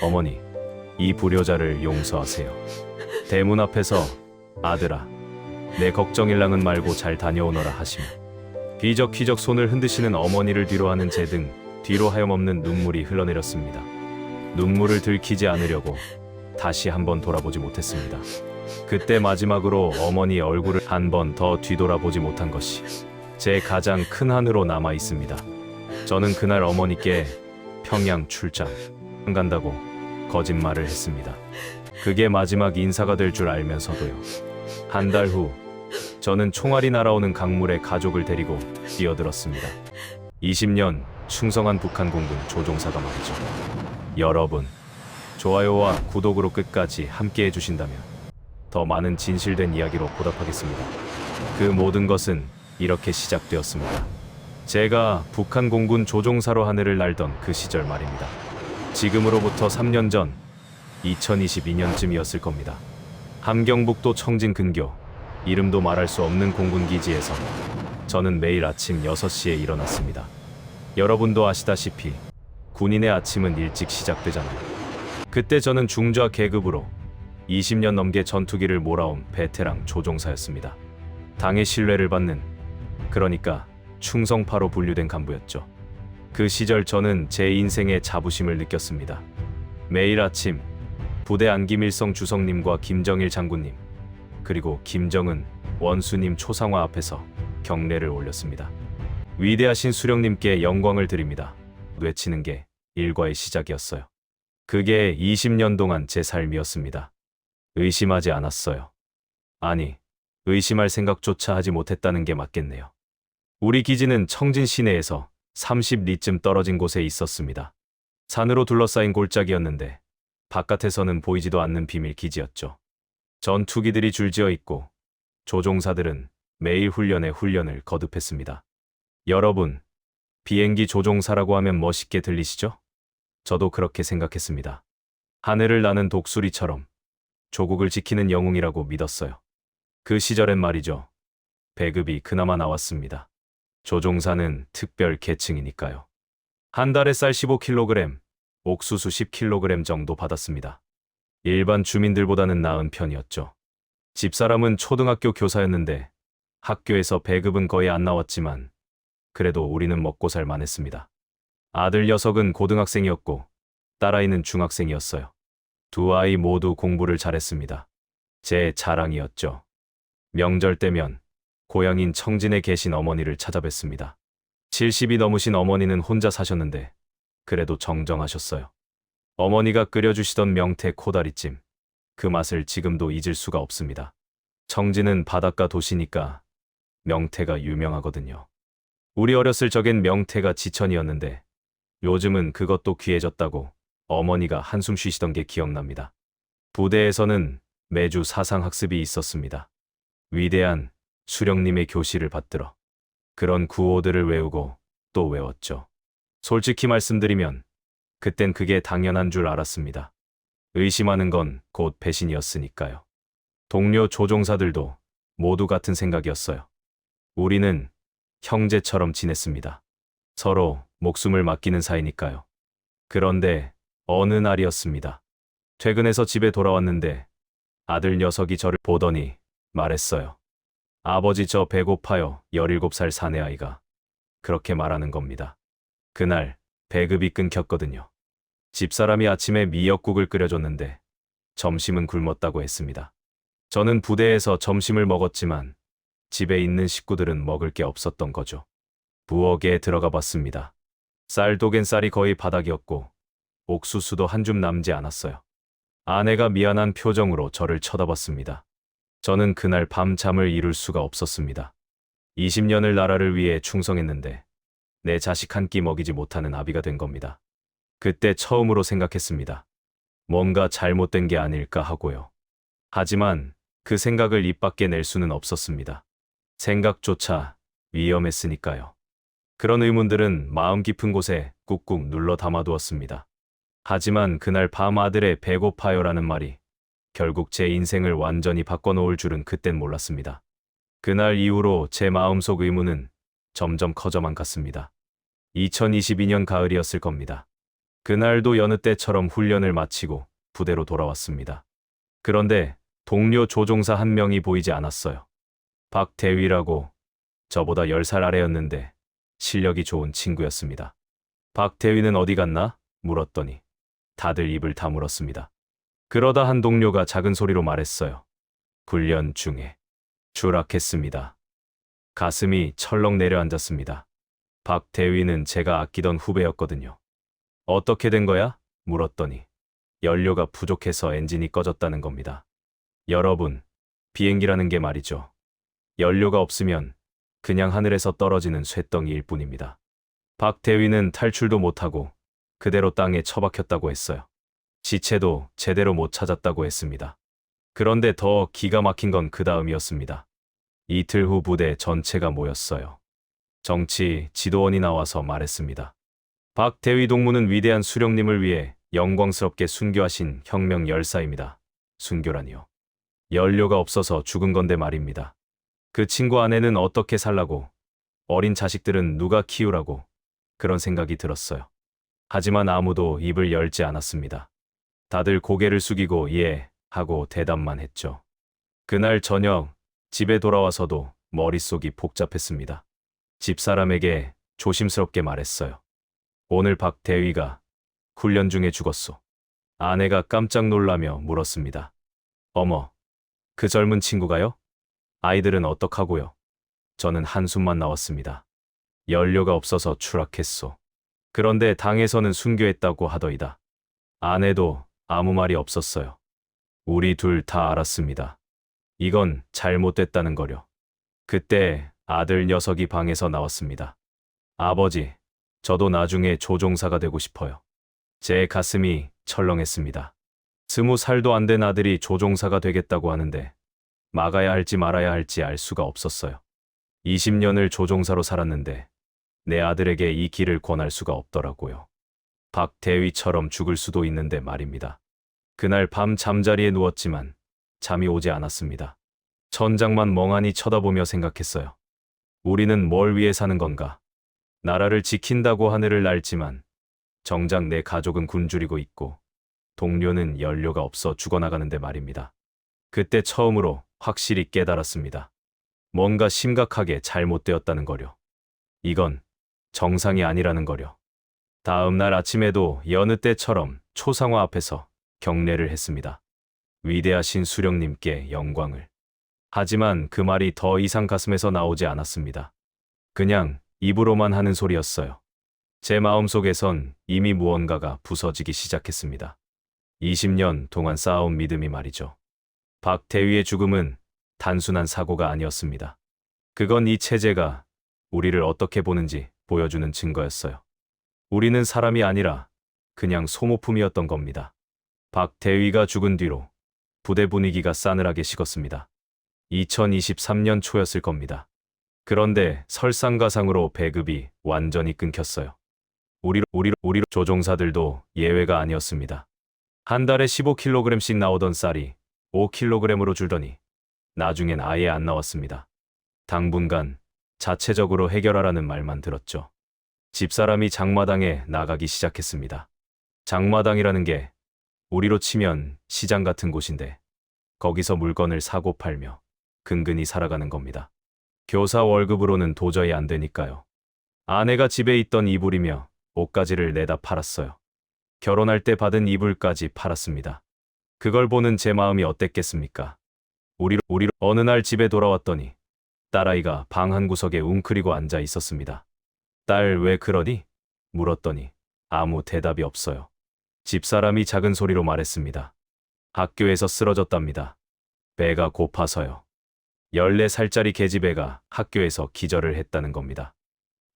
어머니, 이 불효자를 용서하세요. 대문 앞에서 아들아, 내 걱정일랑은 말고 잘 다녀오너라 하시며 휘적휘적 손을 흔드시는 어머니를 뒤로하는 제 등 뒤로 하염없는 눈물이 흘러내렸습니다. 눈물을 들키지 않으려고 다시 한번 돌아보지 못했습니다. 그때 마지막으로 어머니의 얼굴을 한 번 더 뒤돌아보지 못한 것이 제 가장 큰 한으로 남아 있습니다. 저는 그날 어머니께 평양 출장 안 간다고 거짓말을 했습니다. 그게 마지막 인사가 될 줄 알면서도요. 한 달 후 저는 총알이 날아오는 강물에 가족을 데리고 뛰어들었습니다. 20년 충성한 북한 공군 조종사가 말이죠. 여러분, 좋아요와 구독으로 끝까지 함께 해주신다면 더 많은 진실된 이야기로 보답하겠습니다. 그 모든 것은 이렇게 시작되었습니다. 제가 북한 공군 조종사로 하늘을 날던 그 시절 말입니다. 지금으로부터 3년 전 2022년쯤이었을 겁니다. 함경북도 청진 근교, 이름도 말할 수 없는 공군기지에서 저는 매일 아침 6시에 일어났습니다. 여러분도 아시다시피 군인의 아침은 일찍 시작되잖아요. 그때 저는 중좌 계급으로 20년 넘게 전투기를 몰아온 베테랑 조종사였습니다. 당의 신뢰를 받는, 그러니까 충성파로 분류된 간부였죠. 그 시절 저는 제 인생의 자부심을 느꼈습니다. 매일 아침 부대 안김일성 주성님과 김정일 장군님, 그리고 김정은 원수님 초상화 앞에서 경례를 올렸습니다. 위대하신 수령님께 영광을 드립니다. 외치는 게 일과의 시작이었어요. 그게 20년 동안 제 삶이었습니다. 의심하지 않았어요. 아니, 의심할 생각조차 하지 못했다는 게 맞겠네요. 우리 기지는 청진 시내에서 30리쯤 떨어진 곳에 있었습니다. 산으로 둘러싸인 골짜기였는데 바깥에서는 보이지도 않는 비밀 기지였죠. 전투기들이 줄지어 있고 조종사들은 매일 훈련에 훈련을 거듭했습니다. 여러분, 비행기 조종사라고 하면 멋있게 들리시죠? 저도 그렇게 생각했습니다. 하늘을 나는 독수리처럼 조국을 지키는 영웅이라고 믿었어요. 그 시절엔 말이죠. 배급이 그나마 나왔습니다. 조종사는 특별 계층이니까요. 한 달에 쌀 15kg, 옥수수 10kg 정도 받았습니다. 일반 주민들보다는 나은 편이었죠. 집사람은 초등학교 교사였는데 학교에서 배급은 거의 안 나왔지만 그래도 우리는 먹고 살만 했습니다. 아들 녀석은 고등학생이었고 딸아이는 중학생이었어요. 두 아이 모두 공부를 잘했습니다. 제 자랑이었죠. 명절 때면 고향인 청진에 계신 어머니를 찾아뵀습니다. 70이 넘으신 어머니는 혼자 사셨는데 그래도 정정하셨어요. 어머니가 끓여주시던 명태 코다리찜, 그 맛을 지금도 잊을 수가 없습니다. 청진은 바닷가 도시니까 명태가 유명하거든요. 우리 어렸을 적엔 명태가 지천이었는데 요즘은 그것도 귀해졌다고 어머니가 한숨 쉬시던 게 기억납니다. 부대에서는 매주 사상학습이 있었습니다. 위대한 수령님의 교시를 받들어 그런 구호들을 외우고 또 외웠죠. 솔직히 말씀드리면 그땐 그게 당연한 줄 알았습니다. 의심하는 건 곧 배신이었으니까요. 동료 조종사들도 모두 같은 생각이었어요. 우리는 형제처럼 지냈습니다. 서로 목숨을 맡기는 사이니까요. 그런데 어느 날이었습니다. 퇴근해서 집에 돌아왔는데 아들 녀석이 저를 보더니 말했어요. 아버지, 저 배고파요. 17살 사내아이가 그렇게 말하는 겁니다. 그날 배급이 끊겼거든요. 집사람이 아침에 미역국을 끓여줬는데 점심은 굶었다고 했습니다. 저는 부대에서 점심을 먹었지만 집에 있는 식구들은 먹을 게 없었던 거죠. 부엌에 들어가 봤습니다. 쌀독엔 쌀이 거의 바닥이었고 옥수수도 한 줌 남지 않았어요. 아내가 미안한 표정으로 저를 쳐다봤습니다. 저는 그날 밤 잠을 이룰 수가 없었습니다. 20년을 나라를 위해 충성했는데 내 자식 한 끼 먹이지 못하는 아비가 된 겁니다. 그때 처음으로 생각했습니다. 뭔가 잘못된 게 아닐까 하고요. 하지만 그 생각을 입 밖에 낼 수는 없었습니다. 생각조차 위험했으니까요. 그런 의문들은 마음 깊은 곳에 꾹꾹 눌러 담아두었습니다. 하지만 그날 밤 아들의 배고파요라는 말이 결국 제 인생을 완전히 바꿔놓을 줄은 그땐 몰랐습니다. 그날 이후로 제 마음속 의문은 점점 커져만 갔습니다. 2022년 가을이었을 겁니다. 그날도 여느 때처럼 훈련을 마치고 부대로 돌아왔습니다. 그런데 동료 조종사 한 명이 보이지 않았어요. 박대위라고 저보다 10살 아래였는데 실력이 좋은 친구였습니다. 박대위는 어디 갔나? 물었더니 다들 입을 다물었습니다. 그러다 한 동료가 작은 소리로 말했어요. 훈련 중에 추락했습니다. 가슴이 철렁 내려앉았습니다. 박대위는 제가 아끼던 후배였거든요. 어떻게 된 거야? 물었더니 연료가 부족해서 엔진이 꺼졌다는 겁니다. 여러분, 비행기라는 게 말이죠. 연료가 없으면 그냥 하늘에서 떨어지는 쇳덩이일 뿐입니다. 박대위는 탈출도 못하고 그대로 땅에 처박혔다고 했어요. 시체도 제대로 못 찾았다고 했습니다. 그런데 더 기가 막힌 건 그 다음이었습니다. 이틀 후 부대 전체가 모였어요. 정치 지도원이 나와서 말했습니다. 박대위 동무는 위대한 수령님을 위해 영광스럽게 순교하신 혁명 열사입니다. 순교라니요. 연료가 없어서 죽은 건데 말입니다. 그 친구 아내는 어떻게 살라고, 어린 자식들은 누가 키우라고, 그런 생각이 들었어요. 하지만 아무도 입을 열지 않았습니다. 다들 고개를 숙이고 예 하고 대답만 했죠. 그날 저녁 집에 돌아와서도 머릿속이 복잡했습니다. 집사람에게 조심스럽게 말했어요. 오늘 박대위가 훈련 중에 죽었소. 아내가 깜짝 놀라며 물었습니다. 어머, 그 젊은 친구가요? 아이들은 어떡하고요? 저는 한숨만 나왔습니다. 연료가 없어서 추락했소. 그런데 당에서는 순교했다고 하더이다. 아내도 아무 말이 없었어요. 우리 둘 다 알았습니다. 이건 잘못됐다는 거려. 그때 아들 녀석이 방에서 나왔습니다. 아버지, 저도 나중에 조종사가 되고 싶어요. 제 가슴이 철렁했습니다. 20살도 안 된 아들이 조종사가 되겠다고 하는데 막아야 할지 말아야 할지 알 수가 없었어요. 20년을 조종사로 살았는데 내 아들에게 이 길을 권할 수가 없더라고요. 박대위처럼 죽을 수도 있는데 말입니다. 그날 밤 잠자리에 누웠지만 잠이 오지 않았습니다. 천장만 멍하니 쳐다보며 생각했어요. 우리는 뭘 위해 사는 건가? 나라를 지킨다고 하늘을 날지만 정작 내 가족은 굶주리고 있고 동료는 연료가 없어 죽어나가는데 말입니다. 그때 처음으로 확실히 깨달았습니다. 뭔가 심각하게 잘못되었다는 거려. 이건 정상이 아니라는 거려. 다음 날 아침에도 여느 때처럼 초상화 앞에서 경례를 했습니다. 위대하신 수령님께 영광을. 하지만 그 말이 더 이상 가슴에서 나오지 않았습니다. 그냥 입으로만 하는 소리였어요. 제 마음속에선 이미 무언가가 부서지기 시작했습니다. 20년 동안 쌓아온 믿음이 말이죠. 박대위의 죽음은 단순한 사고가 아니었습니다. 그건 이 체제가 우리를 어떻게 보는지 보여주는 증거였어요. 우리는 사람이 아니라 그냥 소모품이었던 겁니다. 박대위가 죽은 뒤로 부대 분위기가 싸늘하게 식었습니다. 2023년 초였을 겁니다. 그런데 설상가상으로 배급이 완전히 끊겼어요. 우리 조종사들도 예외가 아니었습니다. 한 달에 15kg씩 나오던 쌀이 5kg으로 줄더니 나중엔 아예 안 나왔습니다. 당분간 자체적으로 해결하라는 말만 들었죠. 집사람이 장마당에 나가기 시작했습니다. 장마당이라는 게 우리로 치면 시장 같은 곳인데 거기서 물건을 사고 팔며 근근히 살아가는 겁니다. 교사 월급으로는 도저히 안 되니까요. 아내가 집에 있던 이불이며 옷가지를 내다 팔았어요. 결혼할 때 받은 이불까지 팔았습니다. 그걸 보는 제 마음이 어땠겠습니까? 우리로 어느 날 집에 돌아왔더니 딸아이가 방 한 구석에 웅크리고 앉아 있었습니다. 딸 왜 그러니? 물었더니 아무 대답이 없어요. 집사람이 작은 소리로 말했습니다. 학교에서 쓰러졌답니다. 배가 고파서요. 14살짜리 계집애가 학교에서 기절을 했다는 겁니다.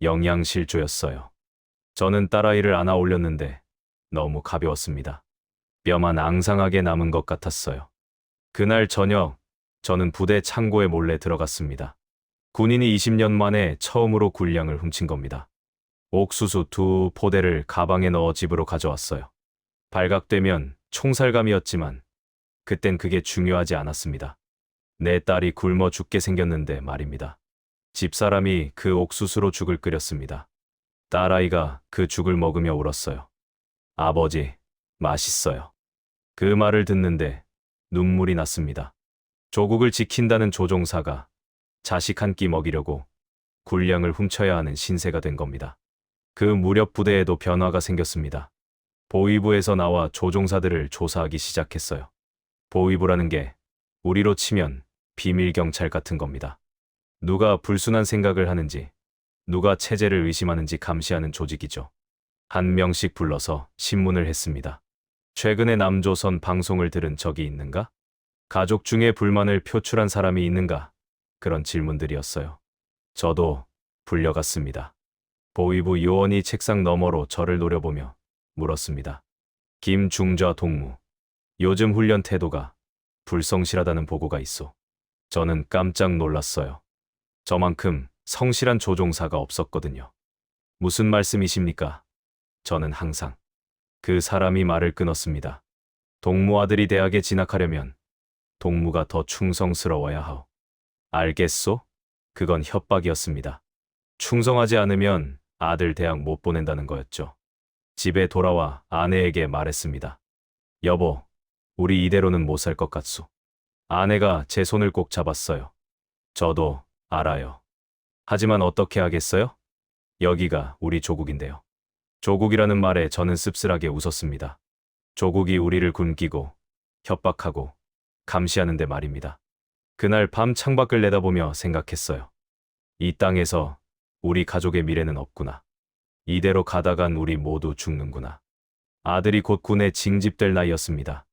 영양실조였어요. 저는 딸아이를 안아 올렸는데 너무 가벼웠습니다. 뼈만 앙상하게 남은 것 같았어요. 그날 저녁 저는 부대 창고에 몰래 들어갔습니다. 군인이 20년 만에 처음으로 군량을 훔친 겁니다. 옥수수 2포대를 가방에 넣어 집으로 가져왔어요. 발각되면 총살감이었지만 그땐 그게 중요하지 않았습니다. 내 딸이 굶어 죽게 생겼는데 말입니다. 집사람이 그 옥수수로 죽을 끓였습니다. 딸아이가 그 죽을 먹으며 울었어요. 아버지, 맛있어요. 그 말을 듣는데 눈물이 났습니다. 조국을 지킨다는 조종사가 자식 한 끼 먹이려고 군량을 훔쳐야 하는 신세가 된 겁니다. 그 무렵 부대에도 변화가 생겼습니다. 보위부에서 나와 조종사들을 조사하기 시작했어요. 보위부라는 게 우리로 치면 비밀 경찰 같은 겁니다. 누가 불순한 생각을 하는지, 누가 체제를 의심하는지 감시하는 조직이죠. 한 명씩 불러서 신문을 했습니다. 최근에 남조선 방송을 들은 적이 있는가? 가족 중에 불만을 표출한 사람이 있는가? 그런 질문들이었어요. 저도 불려갔습니다. 보위부 요원이 책상 너머로 저를 노려보며 물었습니다. 김중좌 동무, 요즘 훈련 태도가 불성실하다는 보고가 있어. 저는 깜짝 놀랐어요. 저만큼 성실한 조종사가 없었거든요. 무슨 말씀이십니까? 저는 항상 그 사람이 말을 끊었습니다. 동무 아들이 대학에 진학하려면 동무가 더 충성스러워야 하오. 알겠소? 그건 협박이었습니다. 충성하지 않으면 아들 대학 못 보낸다는 거였죠. 집에 돌아와 아내에게 말했습니다. 여보, 우리 이대로는 못 살 것 같소. 아내가 제 손을 꼭 잡았어요. 저도 알아요. 하지만 어떻게 하겠어요? 여기가 우리 조국인데요. 조국이라는 말에 저는 씁쓸하게 웃었습니다. 조국이 우리를 굶기고 협박하고 감시하는데 말입니다. 그날 밤 창밖을 내다보며 생각했어요. 이 땅에서 우리 가족의 미래는 없구나. 이대로 가다간 우리 모두 죽는구나. 아들이 곧 군에 징집될 나이였습니다.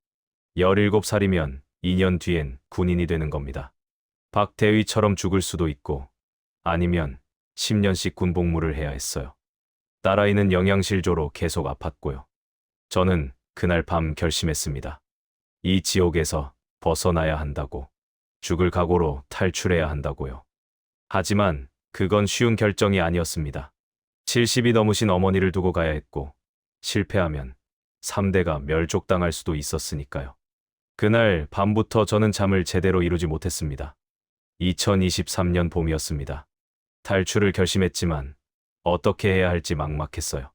17살이면 2년 뒤엔 군인이 되는 겁니다. 박대위처럼 죽을 수도 있고 아니면 10년씩 군복무를 해야 했어요. 딸아이는 영양실조로 계속 아팠고요. 저는 그날 밤 결심했습니다. 이 지옥에서 벗어나야 한다고. 죽을 각오로 탈출해야 한다고요. 하지만 그건 쉬운 결정이 아니었습니다. 70이 넘으신 어머니를 두고 가야 했고 실패하면 3대가 멸족당할 수도 있었으니까요. 그날 밤부터 저는 잠을 제대로 이루지 못했습니다. 2023년 봄이었습니다. 탈출을 결심했지만 어떻게 해야 할지 막막했어요.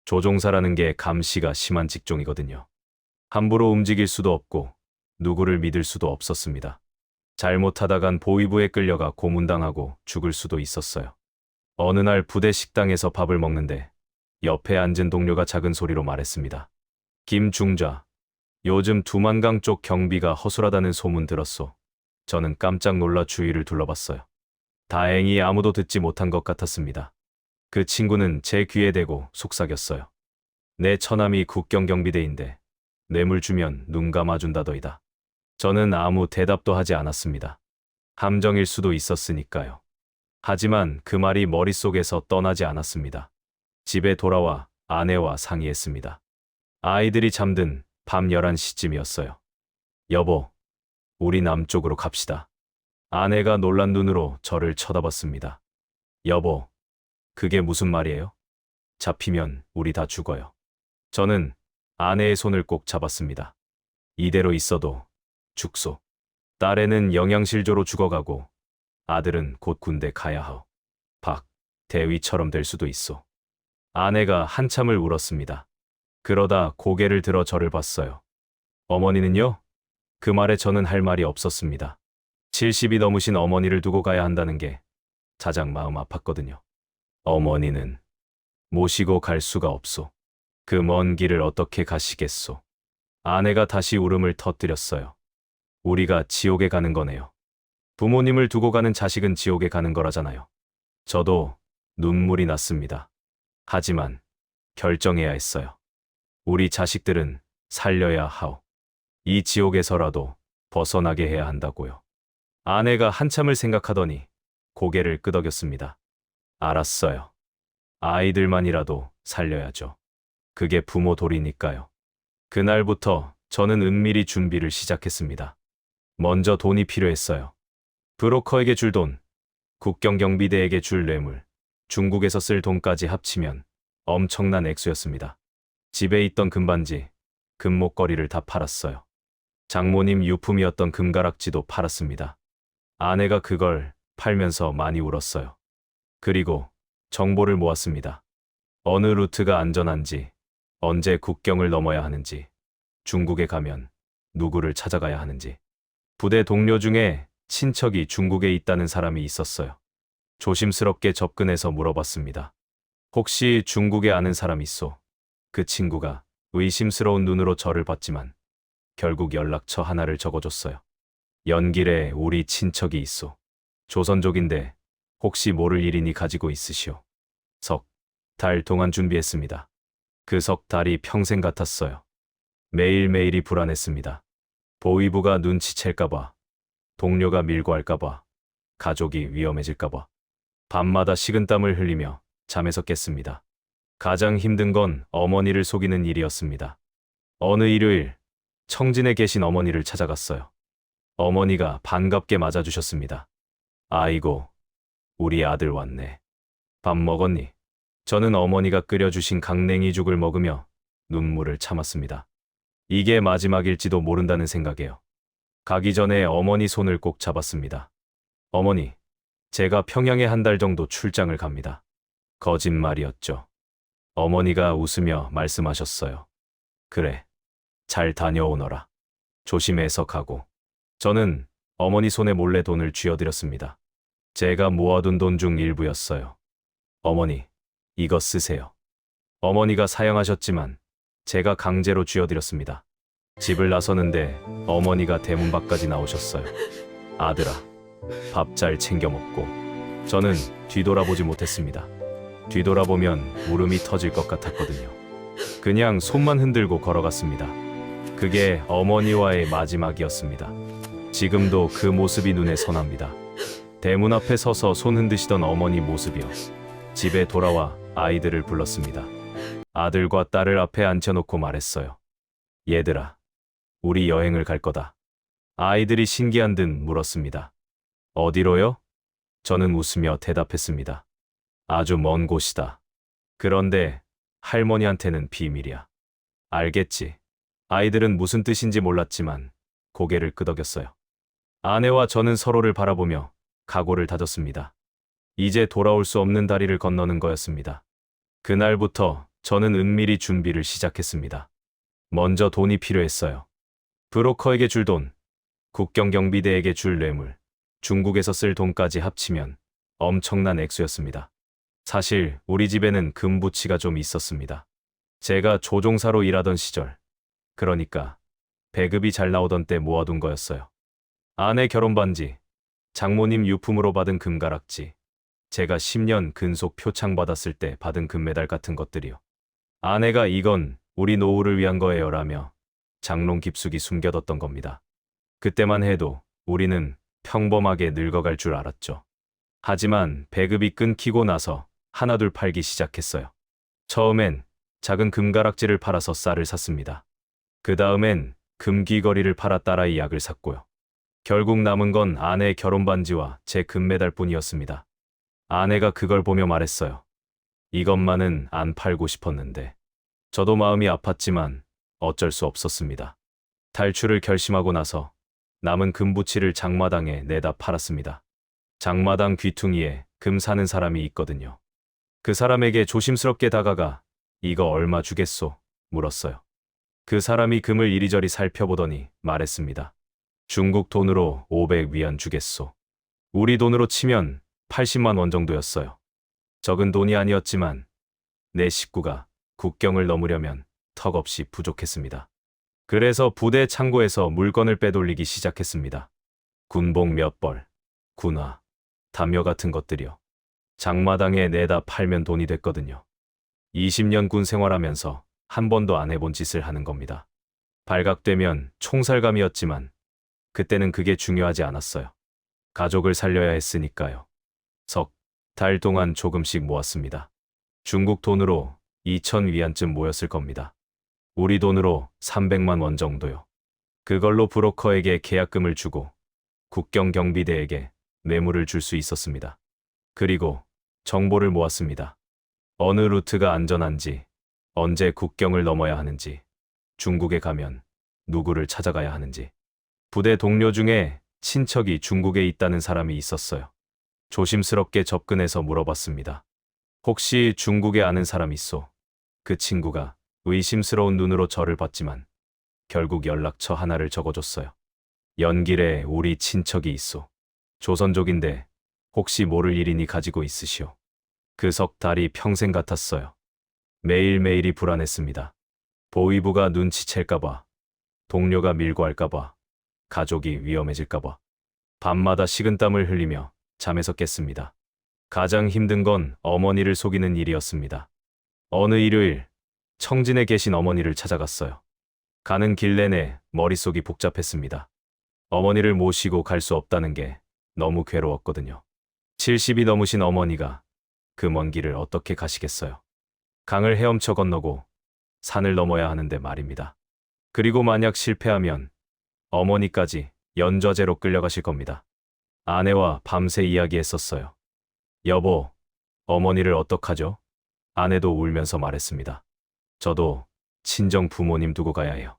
조종사라는 게 감시가 심한 직종이거든요. 함부로 움직일 수도 없고 누구를 믿을 수도 없었습니다. 잘못하다간 보위부에 끌려가 고문당하고 죽을 수도 있었어요. 어느 날 부대 식당에서 밥을 먹는데 옆에 앉은 동료가 작은 소리로 말했습니다. 김중좌, 요즘 두만강 쪽 경비가 허술하다는 소문 들었소. 저는 깜짝 놀라 주위를 둘러봤어요. 다행히 아무도 듣지 못한 것 같았습니다. 그 친구는 제 귀에 대고 속삭였어요. 내 처남이 국경경비대인데 뇌물 주면 눈 감아준다더이다. 저는 아무 대답도 하지 않았습니다. 함정일 수도 있었으니까요. 하지만 그 말이 머릿속에서 떠나지 않았습니다. 집에 돌아와 아내와 상의했습니다. 아이들이 잠든 밤 11시쯤이었어요. 여보, 우리 남쪽으로 갑시다. 아내가 놀란 눈으로 저를 쳐다봤습니다. 여보, 그게 무슨 말이에요? 잡히면 우리 다 죽어요. 저는 아내의 손을 꼭 잡았습니다. 이대로 있어도 죽소. 딸애는 영양실조로 죽어가고 아들은 곧 군대 가야 하오. 박, 대위처럼 될 수도 있소. 아내가 한참을 울었습니다. 그러다 고개를 들어 저를 봤어요. 어머니는요? 그 말에 저는 할 말이 없었습니다. 70이 넘으신 어머니를 두고 가야 한다는 게 가장 마음 아팠거든요. 어머니는 모시고 갈 수가 없소. 그 먼 길을 어떻게 가시겠소. 아내가 다시 울음을 터뜨렸어요. 우리가 지옥에 가는 거네요. 부모님을 두고 가는 자식은 지옥에 가는 거라잖아요. 저도 눈물이 났습니다. 하지만 결정해야 했어요. 우리 자식들은 살려야 하오. 이 지옥에서라도 벗어나게 해야 한다고요. 아내가 한참을 생각하더니 고개를 끄덕였습니다. 알았어요. 아이들만이라도 살려야죠. 그게 부모 도리니까요. 그날부터 저는 은밀히 준비를 시작했습니다. 먼저 돈이 필요했어요. 브로커에게 줄 돈, 국경경비대에게 줄 뇌물, 중국에서 쓸 돈까지 합치면 엄청난 액수였습니다. 집에 있던 금반지, 금목걸이를 다 팔았어요. 장모님 유품이었던 금가락지도 팔았습니다. 아내가 그걸 팔면서 많이 울었어요. 그리고 정보를 모았습니다. 어느 루트가 안전한지, 언제 국경을 넘어야 하는지, 중국에 가면 누구를 찾아가야 하는지. 부대 동료 중에 친척이 중국에 있다는 사람이 있었어요. 조심스럽게 접근해서 물어봤습니다. 혹시 중국에 아는 사람 있소? 그 친구가 의심스러운 눈으로 저를 봤지만 결국 연락처 하나를 적어줬어요. 연길에 우리 친척이 있소. 조선족인데 혹시 모를 일이니 가지고 있으시오. 석 달 동안 준비했습니다. 그 석 달이 평생 같았어요. 매일매일이 불안했습니다. 보위부가 눈치챌까봐, 동료가 밀고 할까봐, 가족이 위험해질까봐. 밤마다 식은땀을 흘리며 잠에서 깼습니다. 가장 힘든 건 어머니를 속이는 일이었습니다. 어느 일요일, 청진에 계신 어머니를 찾아갔어요. 어머니가 반갑게 맞아주셨습니다. 아이고, 우리 아들 왔네. 밥 먹었니? 저는 어머니가 끓여주신 강냉이죽을 먹으며 눈물을 참았습니다. 이게 마지막일지도 모른다는 생각에요. 가기 전에 어머니 손을 꼭 잡았습니다. 어머니, 제가 평양에 한 달 정도 출장을 갑니다. 거짓말이었죠. 어머니가 웃으며 말씀하셨어요. 그래, 잘 다녀오너라. 조심해서 가고. 저는 어머니 손에 몰래 돈을 쥐어드렸습니다. 제가 모아둔 돈 중 일부였어요. 어머니, 이거 쓰세요. 어머니가 사양하셨지만 제가 강제로 쥐어드렸습니다. 집을 나서는데 어머니가 대문 밖까지 나오셨어요. 아들아, 밥 잘 챙겨 먹고. 저는 뒤돌아보지 못했습니다. 뒤돌아보면 울음이 터질 것 같았거든요. 그냥 손만 흔들고 걸어갔습니다. 그게 어머니와의 마지막이었습니다. 지금도 그 모습이 눈에 선합니다. 대문 앞에 서서 손 흔드시던 어머니 모습이요. 집에 돌아와 아이들을 불렀습니다. 아들과 딸을 앞에 앉혀놓고 말했어요. 얘들아, 우리 여행을 갈 거다. 아이들이 신기한 듯 물었습니다. 어디로요? 저는 웃으며 대답했습니다. 아주 먼 곳이다. 그런데 할머니한테는 비밀이야. 알겠지? 아이들은 무슨 뜻인지 몰랐지만 고개를 끄덕였어요. 아내와 저는 서로를 바라보며 각오를 다졌습니다. 이제 돌아올 수 없는 다리를 건너는 거였습니다. 그날부터 저는 은밀히 준비를 시작했습니다. 먼저 돈이 필요했어요. 브로커에게 줄 돈, 국경경비대에게 줄 뇌물, 중국에서 쓸 돈까지 합치면 엄청난 액수였습니다. 사실 우리 집에는 금부치가 좀 있었습니다. 제가 조종사로 일하던 시절, 그러니까 배급이 잘 나오던 때 모아둔 거였어요. 아내 결혼 반지, 장모님 유품으로 받은 금가락지, 제가 10년 근속 표창 받았을 때 받은 금메달 같은 것들이요. 아내가 이건 우리 노후를 위한 거예요라며 장롱 깊숙이 숨겨뒀던 겁니다. 그때만 해도 우리는 평범하게 늙어갈 줄 알았죠. 하지만 배급이 끊기고 나서 하나둘 팔기 시작했어요. 처음엔 작은 금가락지를 팔아서 쌀을 샀습니다. 그 다음엔 금귀걸이를 팔아 딸아이 약을 샀고요. 결국 남은 건 아내의 결혼 반지와 제 금메달뿐이었습니다. 아내가 그걸 보며 말했어요. 이것만은 안 팔고 싶었는데. 저도 마음이 아팠지만 어쩔 수 없었습니다. 탈출을 결심하고 나서 남은 금부치를 장마당에 내다 팔았습니다. 장마당 귀퉁이에 금 사는 사람이 있거든요. 그 사람에게 조심스럽게 다가가 이거 얼마 주겠소? 물었어요. 그 사람이 금을 이리저리 살펴보더니 말했습니다. 중국 돈으로 500위안 주겠소. 우리 돈으로 치면 80만 원 정도였어요. 적은 돈이 아니었지만 내 식구가 국경을 넘으려면 턱없이 부족했습니다. 그래서 부대 창고에서 물건을 빼돌리기 시작했습니다. 군복 몇 벌, 군화, 담요 같은 것들이요. 장마당에 내다 팔면 돈이 됐거든요. 20년 군 생활하면서 한 번도 안 해본 짓을 하는 겁니다. 발각되면 총살감이었지만 그때는 그게 중요하지 않았어요. 가족을 살려야 했으니까요. 석 달 동안 조금씩 모았습니다. 중국 돈으로 2,000위안쯤 모였을 겁니다. 우리 돈으로 300만 원 정도요. 그걸로 브로커에게 계약금을 주고 국경경비대에게 뇌물을 줄 수 있었습니다. 그리고 정보를 모았습니다. 어느 루트가 안전한지, 언제 국경을 넘어야 하는지, 중국에 가면 누구를 찾아가야 하는지. 부대 동료 중에 친척이 중국에 있다는 사람이 있었어요. 조심스럽게 접근해서 물어봤습니다. 혹시 중국에 아는 사람 있소? 그 친구가 의심스러운 눈으로 저를 봤지만 결국 연락처 하나를 적어줬어요. 연길에 우리 친척이 있소. 조선족인데 혹시 모를 일이니 가지고 있으시오. 그 석 달이 평생 같았어요. 매일매일이 불안했습니다. 보위부가 눈치챌까봐, 동료가 밀고 할까봐, 가족이 위험해질까봐. 밤마다 식은땀을 흘리며 잠에서 깼습니다. 가장 힘든 건 어머니를 속이는 일이었습니다. 어느 일요일, 청진에 계신 어머니를 찾아갔어요. 가는 길 내내 머릿속이 복잡했습니다. 어머니를 모시고 갈 수 없다는 게 너무 괴로웠거든요. 70이 넘으신 어머니가 그 먼 길을 어떻게 가시겠어요? 강을 헤엄쳐 건너고 산을 넘어야 하는데 말입니다. 그리고 만약 실패하면 어머니까지 연좌제로 끌려가실 겁니다. 아내와 밤새 이야기했었어요. 여보, 어머니를 어떡하죠? 아내도 울면서 말했습니다. 저도 친정 부모님 두고 가야 해요.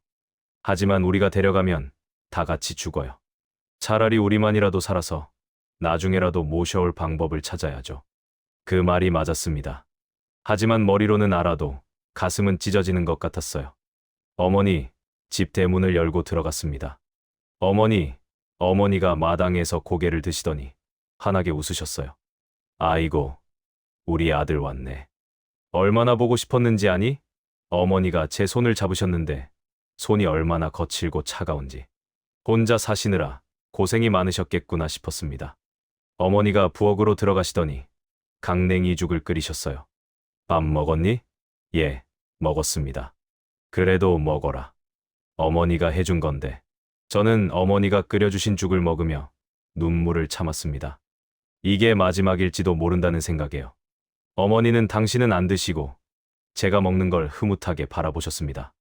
하지만 우리가 데려가면 다 같이 죽어요. 차라리 우리만이라도 살아서 나중에라도 모셔올 방법을 찾아야죠. 그 말이 맞았습니다. 하지만 머리로는 알아도 가슴은 찢어지는 것 같았어요. 어머니, 집 대문을 열고 들어갔습니다. 어머니가 마당에서 고개를 드시더니 환하게 웃으셨어요. 아이고, 우리 아들 왔네. 얼마나 보고 싶었는지 아니? 어머니가 제 손을 잡으셨는데 손이 얼마나 거칠고 차가운지. 혼자 사시느라 고생이 많으셨겠구나 싶었습니다. 어머니가 부엌으로 들어가시더니 강냉이죽을 끓이셨어요. 밥 먹었니? 예, 먹었습니다. 그래도 먹어라. 어머니가 해준 건데. 저는 어머니가 끓여주신 죽을 먹으며 눈물을 참았습니다. 이게 마지막일지도 모른다는 생각에요. 어머니는 당신은 안 드시고 제가 먹는 걸 흐뭇하게 바라보셨습니다.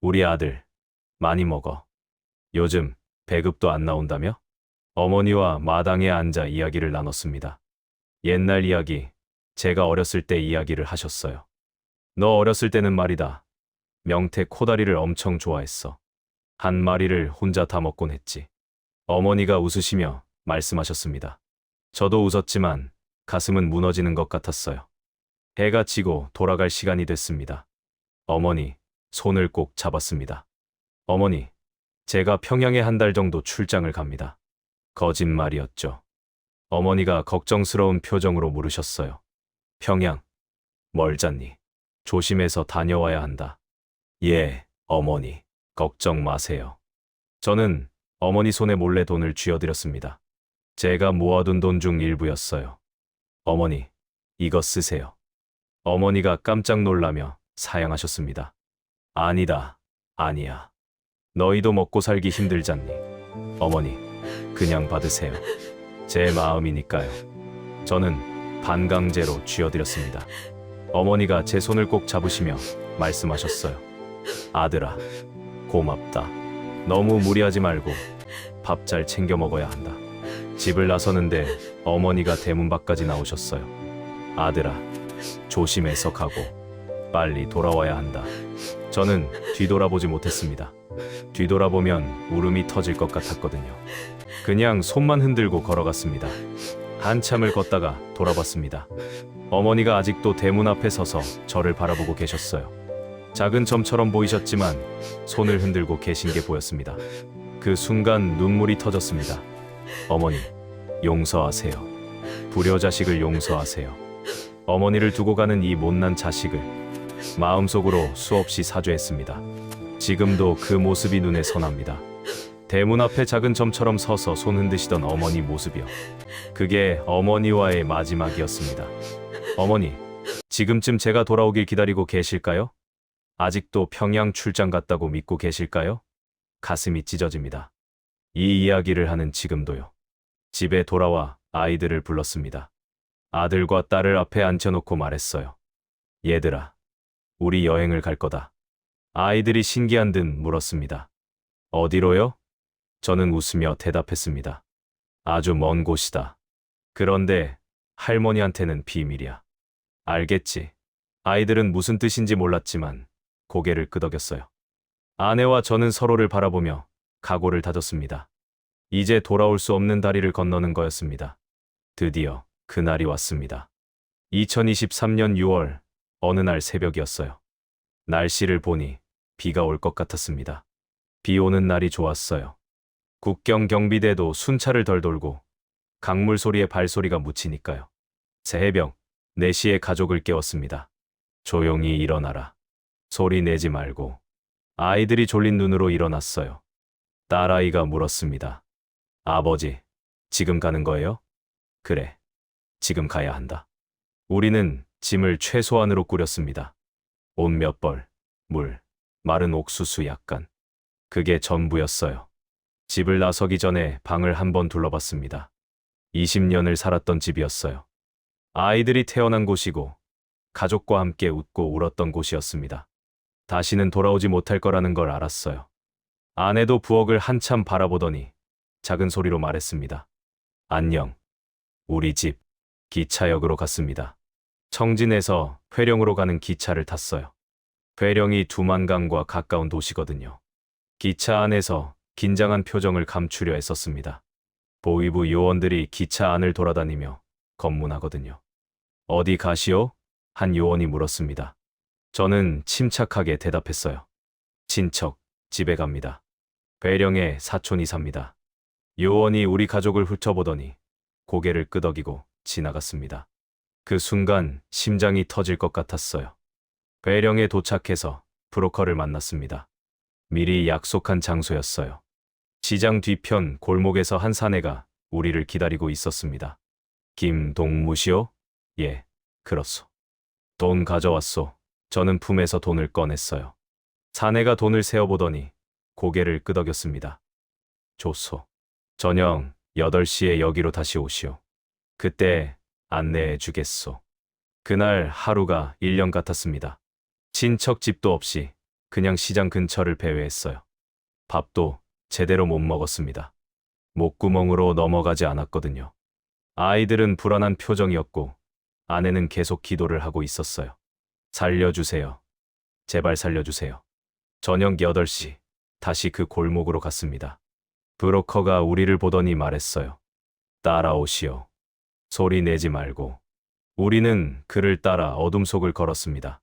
우리 아들, 많이 먹어. 요즘 배급도 안 나온다며? 어머니와 마당에 앉아 이야기를 나눴습니다. 옛날 이야기, 제가 어렸을 때 이야기를 하셨어요. 너 어렸을 때는 말이다. 명태 코다리를 엄청 좋아했어. 한 마리를 혼자 다 먹곤 했지. 어머니가 웃으시며 말씀하셨습니다. 저도 웃었지만 가슴은 무너지는 것 같았어요. 해가 지고 돌아갈 시간이 됐습니다. 어머니, 손을 꼭 잡았습니다. 어머니, 제가 평양에 한 달 정도 출장을 갑니다. 거짓말이었죠. 어머니가 걱정스러운 표정으로 물으셨어요. 평양, 멀잖니. 조심해서 다녀와야 한다. 예, 어머니, 걱정 마세요. 저는 어머니 손에 몰래 돈을 쥐어드렸습니다. 제가 모아둔 돈 중 일부였어요. 어머니, 이거 쓰세요. 어머니가 깜짝 놀라며 사양하셨습니다. 아니다, 아니야. 너희도 먹고 살기 힘들잖니. 어머니, 그냥 받으세요. 제 마음이니까요. 저는 반강제로 쥐어드렸습니다. 어머니가 제 손을 꼭 잡으시며 말씀하셨어요. 아들아, 고맙다. 너무 무리하지 말고 밥 잘 챙겨 먹어야 한다. 집을 나서는데 어머니가 대문 밖까지 나오셨어요. 아들아, 조심해서 가고 빨리 돌아와야 한다. 저는 뒤돌아보지 못했습니다. 뒤돌아보면 울음이 터질 것 같았거든요. 그냥 손만 흔들고 걸어갔습니다. 한참을 걷다가 돌아봤습니다. 어머니가 아직도 대문 앞에 서서 저를 바라보고 계셨어요. 작은 점처럼 보이셨지만 손을 흔들고 계신 게 보였습니다. 그 순간 눈물이 터졌습니다. 어머니, 용서하세요. 불효자식을 용서하세요. 어머니를 두고 가는 이 못난 자식을 마음속으로 수없이 사죄했습니다. 지금도 그 모습이 눈에 선합니다. 대문 앞에 작은 점처럼 서서 손 흔드시던 어머니 모습이요. 그게 어머니와의 마지막이었습니다. 어머니, 지금쯤 제가 돌아오길 기다리고 계실까요? 아직도 평양 출장 갔다고 믿고 계실까요? 가슴이 찢어집니다. 이 이야기를 하는 지금도요. 집에 돌아와 아이들을 불렀습니다. 아들과 딸을 앞에 앉혀놓고 말했어요. 얘들아, 우리 여행을 갈 거다. 아이들이 신기한 듯 물었습니다. 어디로요? 저는 웃으며 대답했습니다. 아주 먼 곳이다. 그런데 할머니한테는 비밀이야. 알겠지? 아이들은 무슨 뜻인지 몰랐지만 고개를 끄덕였어요. 아내와 저는 서로를 바라보며 각오를 다졌습니다. 이제 돌아올 수 없는 다리를 건너는 거였습니다. 드디어 그날이 왔습니다. 2023년 6월 어느 날 새벽이었어요. 날씨를 보니 비가 올 것 같았습니다. 비 오는 날이 좋았어요. 국경 경비대도 순찰을 덜 돌고 강물 소리에 발소리가 묻히니까요. 새해벽 4시에 가족을 깨웠습니다. 조용히 일어나라. 소리 내지 말고. 아이들이 졸린 눈으로 일어났어요. 딸아이가 물었습니다. 아버지, 지금 가는 거예요? 그래, 지금 가야 한다. 우리는 짐을 최소한으로 꾸렸습니다. 옷 몇 벌, 물, 마른 옥수수 약간. 그게 전부였어요. 집을 나서기 전에 방을 한번 둘러봤습니다. 20년을 살았던 집이었어요. 아이들이 태어난 곳이고 가족과 함께 웃고 울었던 곳이었습니다. 다시는 돌아오지 못할 거라는 걸 알았어요. 아내도 부엌을 한참 바라보더니 작은 소리로 말했습니다. 안녕. 우리 집. 기차역으로 갔습니다. 청진에서 회령으로 가는 기차를 탔어요. 회령이 두만강과 가까운 도시거든요. 기차 안에서 긴장한 표정을 감추려 애썼습니다. 보위부 요원들이 기차 안을 돌아다니며 검문하거든요. 어디 가시오? 한 요원이 물었습니다. 저는 침착하게 대답했어요. 친척, 집에 갑니다. 회령에 사촌이 삽니다. 요원이 우리 가족을 훑어보더니 고개를 끄덕이고 지나갔습니다. 그 순간 심장이 터질 것 같았어요. 회령에 도착해서 브로커를 만났습니다. 미리 약속한 장소였어요. 시장 뒤편 골목에서 한 사내가 우리를 기다리고 있었습니다. 김동무시오? 예, 그렇소. 돈 가져왔소. 저는 품에서 돈을 꺼냈어요. 사내가 돈을 세어보더니 고개를 끄덕였습니다. 좋소. 저녁 8시에 여기로 다시 오시오. 그때 안내해 주겠소. 그날 하루가 1년 같았습니다. 친척 집도 없이 그냥 시장 근처를 배회했어요. 밥도 제대로 못 먹었습니다. 목구멍으로 넘어가지 않았거든요. 아이들은 불안한 표정이었고 아내는 계속 기도를 하고 있었어요. 살려주세요. 제발 살려주세요. 저녁 8시 다시 그 골목으로 갔습니다. 브로커가 우리를 보더니 말했어요. 따라오시오. 소리 내지 말고. 우리는 그를 따라 어둠 속을 걸었습니다.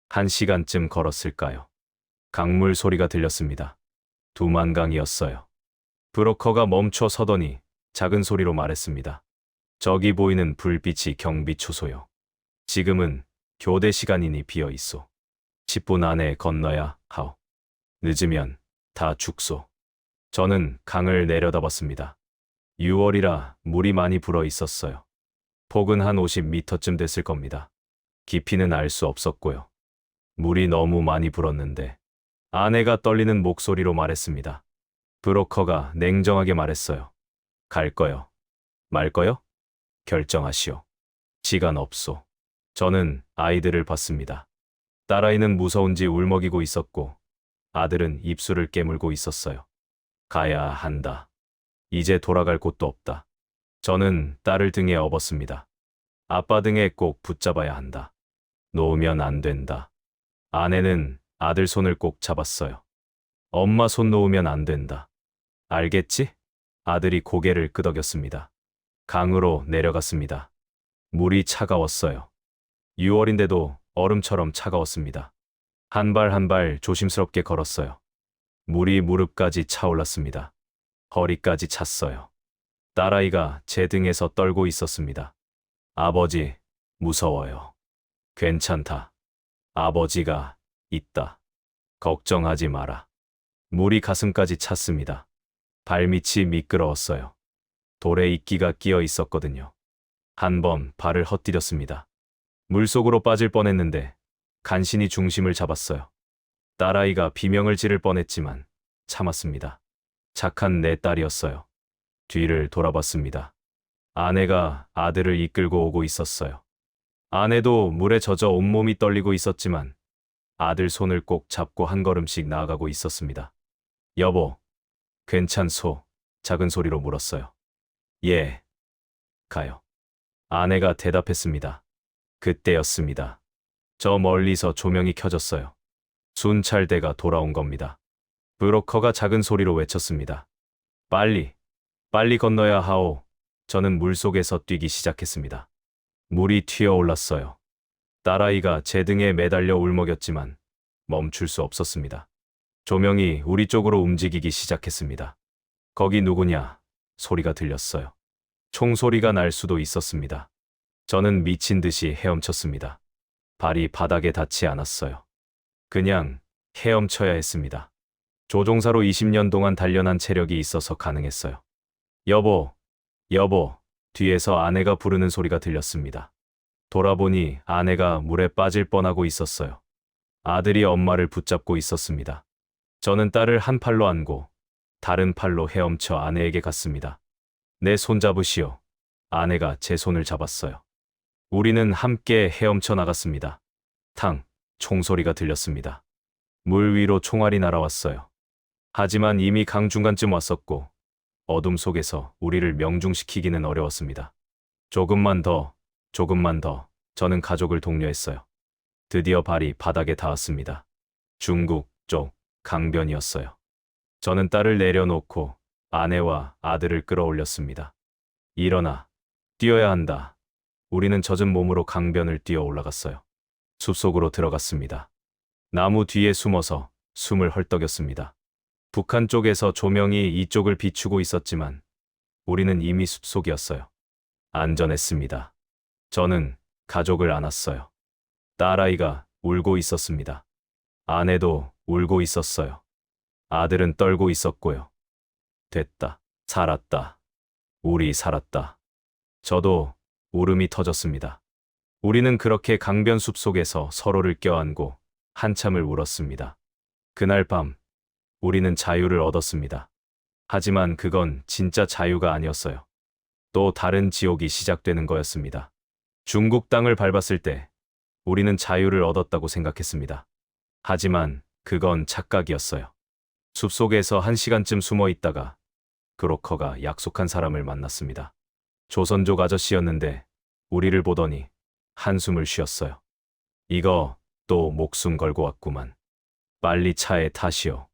1시간쯤 걸었을까요? 강물 소리가 들렸습니다. 두만강이었어요. 브로커가 멈춰 서더니 작은 소리로 말했습니다. 저기 보이는 불빛이 경비초소요. 지금은 교대 시간이니 비어 있소. 10분 안에 건너야 하오. 늦으면 다 죽소. 저는 강을 내려다봤습니다. 6월이라 물이 많이 불어 있었어요. 폭은 한 50m쯤 됐을 겁니다. 깊이는 알 수 없었고요. 물이 너무 많이 불었는데 아내가 떨리는 목소리로 말했습니다. 브로커가 냉정하게 말했어요. 갈 거요. 말 거요? 결정하시오. 시간 없소. 저는 아이들을 봤습니다. 딸아이는 무서운지 울먹이고 있었고 아들은 입술을 깨물고 있었어요. 가야 한다. 이제 돌아갈 곳도 없다. 저는 딸을 등에 업었습니다. 아빠 등에 꼭 붙잡아야 한다. 놓으면 안 된다. 아내는 아들 손을 꼭 잡았어요. 엄마 손 놓으면 안 된다. 알겠지? 아들이 고개를 끄덕였습니다. 강으로 내려갔습니다. 물이 차가웠어요. 6월인데도 얼음처럼 차가웠습니다. 한 발 한 발 조심스럽게 걸었어요. 물이 무릎까지 차올랐습니다. 허리까지 찼어요. 딸아이가 제 등에서 떨고 있었습니다. 아버지, 무서워요. 괜찮다. 아버지가 있다. 걱정하지 마라. 물이 가슴까지 찼습니다. 발밑이 미끄러웠어요. 돌에 이끼가 끼어 있었거든요. 한 번 발을 헛디뎠습니다. 물속으로 빠질 뻔했는데 간신히 중심을 잡았어요. 딸아이가 비명을 지를 뻔했지만 참았습니다. 착한 내 딸이었어요. 뒤를 돌아봤습니다. 아내가 아들을 이끌고 오고 있었어요. 아내도 물에 젖어 온몸이 떨리고 있었지만 아들 손을 꼭 잡고 한 걸음씩 나아가고 있었습니다. 여보, 괜찮소? 작은 소리로 물었어요. 예, 가요. 아내가 대답했습니다. 그때였습니다. 저 멀리서 조명이 켜졌어요. 순찰대가 돌아온 겁니다. 브로커가 작은 소리로 외쳤습니다. 빨리, 빨리 건너야 하오. 저는 물속에서 뛰기 시작했습니다. 물이 튀어올랐어요. 딸아이가 제 등에 매달려 울먹였지만 멈출 수 없었습니다. 조명이 우리 쪽으로 움직이기 시작했습니다. 거기 누구냐? 소리가 들렸어요. 총소리가 날 수도 있었습니다. 저는 미친 듯이 헤엄쳤습니다. 발이 바닥에 닿지 않았어요. 그냥 헤엄쳐야 했습니다. 조종사로 20년 동안 단련한 체력이 있어서 가능했어요. 여보, 여보, 뒤에서 아내가 부르는 소리가 들렸습니다. 돌아보니 아내가 물에 빠질 뻔하고 있었어요. 아들이 엄마를 붙잡고 있었습니다. 저는 딸을 한 팔로 안고 다른 팔로 헤엄쳐 아내에게 갔습니다. 내 손 잡으시오. 아내가 제 손을 잡았어요. 우리는 함께 헤엄쳐 나갔습니다. 탕, 총소리가 들렸습니다. 물 위로 총알이 날아왔어요. 하지만 이미 강 중간쯤 왔었고 어둠 속에서 우리를 명중시키기는 어려웠습니다. 조금만 더, 조금만 더. 저는 가족을 독려했어요. 드디어 발이 바닥에 닿았습니다. 중국 쪽 강변이었어요. 저는 딸을 내려놓고 아내와 아들을 끌어올렸습니다. 일어나, 뛰어야 한다. 우리는 젖은 몸으로 강변을 뛰어 올라갔어요. 숲속으로 들어갔습니다. 나무 뒤에 숨어서 숨을 헐떡였습니다. 북한 쪽에서 조명이 이쪽을 비추고 있었지만 우리는 이미 숲속이었어요. 안전했습니다. 저는 가족을 안았어요. 딸아이가 울고 있었습니다. 아내도 울고 있었어요. 아들은 떨고 있었고요. 됐다. 살았다. 우리 살았다. 저도 울음이 터졌습니다. 우리는 그렇게 강변 숲속에서 서로를 껴안고 한참을 울었습니다. 그날 밤 우리는 자유를 얻었습니다. 하지만 그건 진짜 자유가 아니었어요. 또 다른 지옥이 시작되는 거였습니다. 중국 땅을 밟았을 때 우리는 자유를 얻었다고 생각했습니다. 하지만 그건 착각이었어요. 숲속에서 1시간쯤 숨어 있다가 브로커가 약속한 사람을 만났습니다. 조선족 아저씨였는데 우리를 보더니 한숨을 쉬었어요. 이거 또 목숨 걸고 왔구만. 빨리 차에 타시오.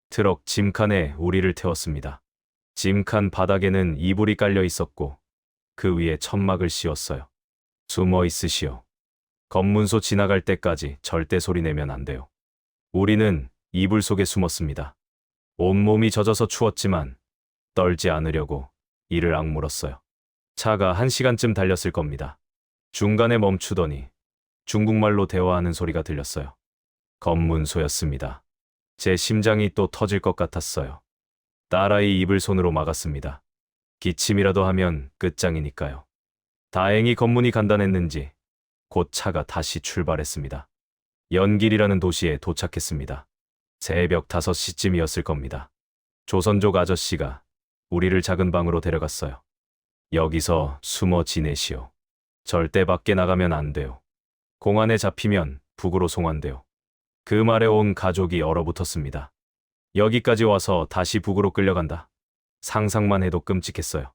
트럭 짐칸에 우리를 태웠습니다. 짐칸 바닥에는 이불이 깔려 있었고 그 위에 천막을 씌웠어요. 숨어 있으시오. 검문소 지나갈 때까지 절대 소리 내면 안 돼요. 우리는 이불 속에 숨었습니다. 온몸이 젖어서 추웠지만 떨지 않으려고 이를 악물었어요. 차가 1시간쯤 달렸을 겁니다. 중간에 멈추더니 중국말로 대화하는 소리가 들렸어요. 검문소였습니다. 제 심장이 또 터질 것 같았어요. 딸아이 입을 손으로 막았습니다. 기침이라도 하면 끝장이니까요. 다행히 검문이 간단했는지 곧 차가 다시 출발했습니다. 연길이라는 도시에 도착했습니다. 새벽 5시쯤이었을 겁니다. 조선족 아저씨가 우리를 작은 방으로 데려갔어요. 여기서 숨어 지내시오. 절대 밖에 나가면 안 돼요. 공안에 잡히면 북으로 송환돼요. 그 말에 온 가족이 얼어붙었습니다. 여기까지 와서 다시 북으로 끌려간다. 상상만 해도 끔찍했어요.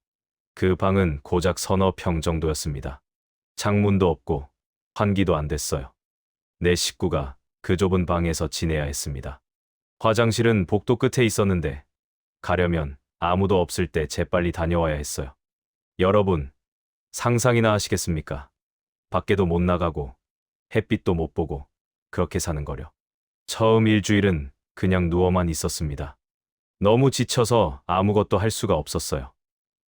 그 방은 고작 서너 평 정도였습니다. 창문도 없고 환기도 안 됐어요. 내 식구가 그 좁은 방에서 지내야 했습니다. 화장실은 복도 끝에 있었는데 가려면 아무도 없을 때 재빨리 다녀와야 했어요. 여러분, 상상이나 하시겠습니까? 밖에도 못 나가고 햇빛도 못 보고 그렇게 사는 거려. 처음 일주일은 그냥 누워만 있었습니다. 너무 지쳐서 아무것도 할 수가 없었어요.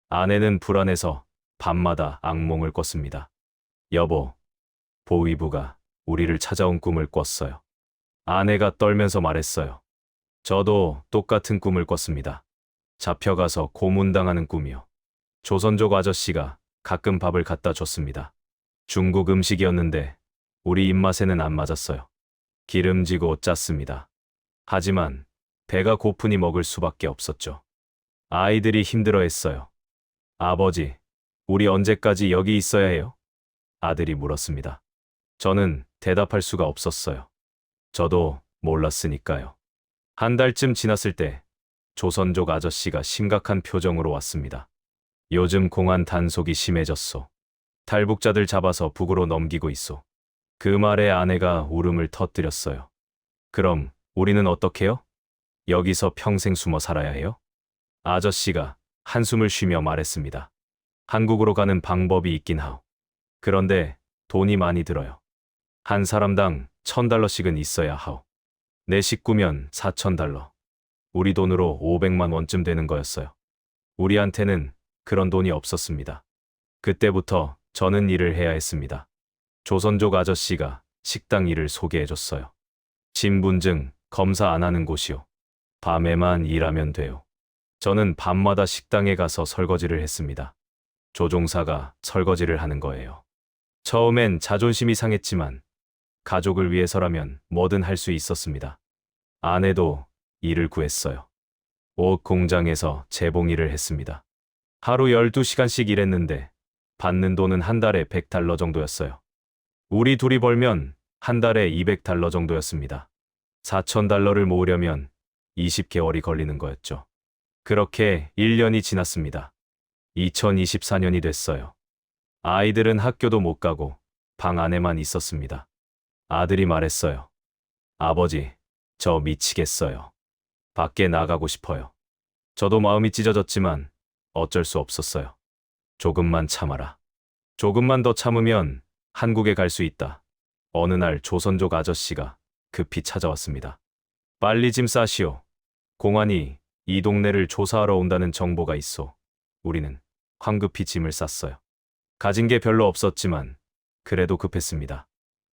아내는 불안해서 밤마다 악몽을 꿨습니다. 여보, 보위부가 우리를 찾아온 꿈을 꿨어요. 아내가 떨면서 말했어요. 저도 똑같은 꿈을 꿨습니다. 잡혀가서 고문당하는 꿈이요. 조선족 아저씨가 가끔 밥을 갖다 줬습니다. 중국 음식이었는데 우리 입맛에는 안 맞았어요. 기름지고 짰습니다. 하지만 배가 고프니 먹을 수밖에 없었죠. 아이들이 힘들어했어요. 아버지, 우리 언제까지 여기 있어야 해요? 아들이 물었습니다. 저는 대답할 수가 없었어요. 저도 몰랐으니까요. 한 달쯤 지났을 때 조선족 아저씨가 심각한 표정으로 왔습니다. 요즘 공안 단속이 심해졌소. 탈북자들 잡아서 북으로 넘기고 있소. 그 말에 아내가 울음을 터뜨렸어요. 그럼 우리는 어떡해요? 여기서 평생 숨어 살아야 해요? 아저씨가 한숨을 쉬며 말했습니다. 한국으로 가는 방법이 있긴 하오. 그런데 돈이 많이 들어요. 한 사람당 $1,000씩은 있어야 하오. 내 식구면 4,000달러. 우리 돈으로 500만 원쯤 되는 거였어요. 우리한테는 그런 돈이 없었습니다. 그때부터 저는 일을 해야 했습니다. 조선족 아저씨가 식당 일을 소개해줬어요. 신분증 검사 안 하는 곳이요. 밤에만 일하면 돼요. 저는 밤마다 식당에 가서 설거지를 했습니다. 조종사가 설거지를 하는 거예요. 처음엔 자존심이 상했지만 가족을 위해서라면 뭐든 할 수 있었습니다. 아내도 일을 구했어요. 옷 공장에서 재봉 일을 했습니다. 하루 12시간씩 일했는데 받는 돈은 한 달에 100달러 정도였어요. 우리 둘이 벌면 한 달에 200달러 정도였습니다. 4,000달러를 모으려면 20개월이 걸리는 거였죠. 그렇게 1년이 지났습니다. 2024년이 됐어요. 아이들은 학교도 못 가고 방 안에만 있었습니다. 아들이 말했어요. 아버지, 저 미치겠어요. 밖에 나가고 싶어요. 저도 마음이 찢어졌지만 어쩔 수 없었어요. 조금만 참아라. 조금만 더 참으면 한국에 갈 수 있다. 어느 날 조선족 아저씨가 급히 찾아왔습니다. 빨리 짐 싸시오. 공안이 이 동네를 조사하러 온다는 정보가 있어. 우리는 황급히 짐을 쌌어요. 가진 게 별로 없었지만 그래도 급했습니다.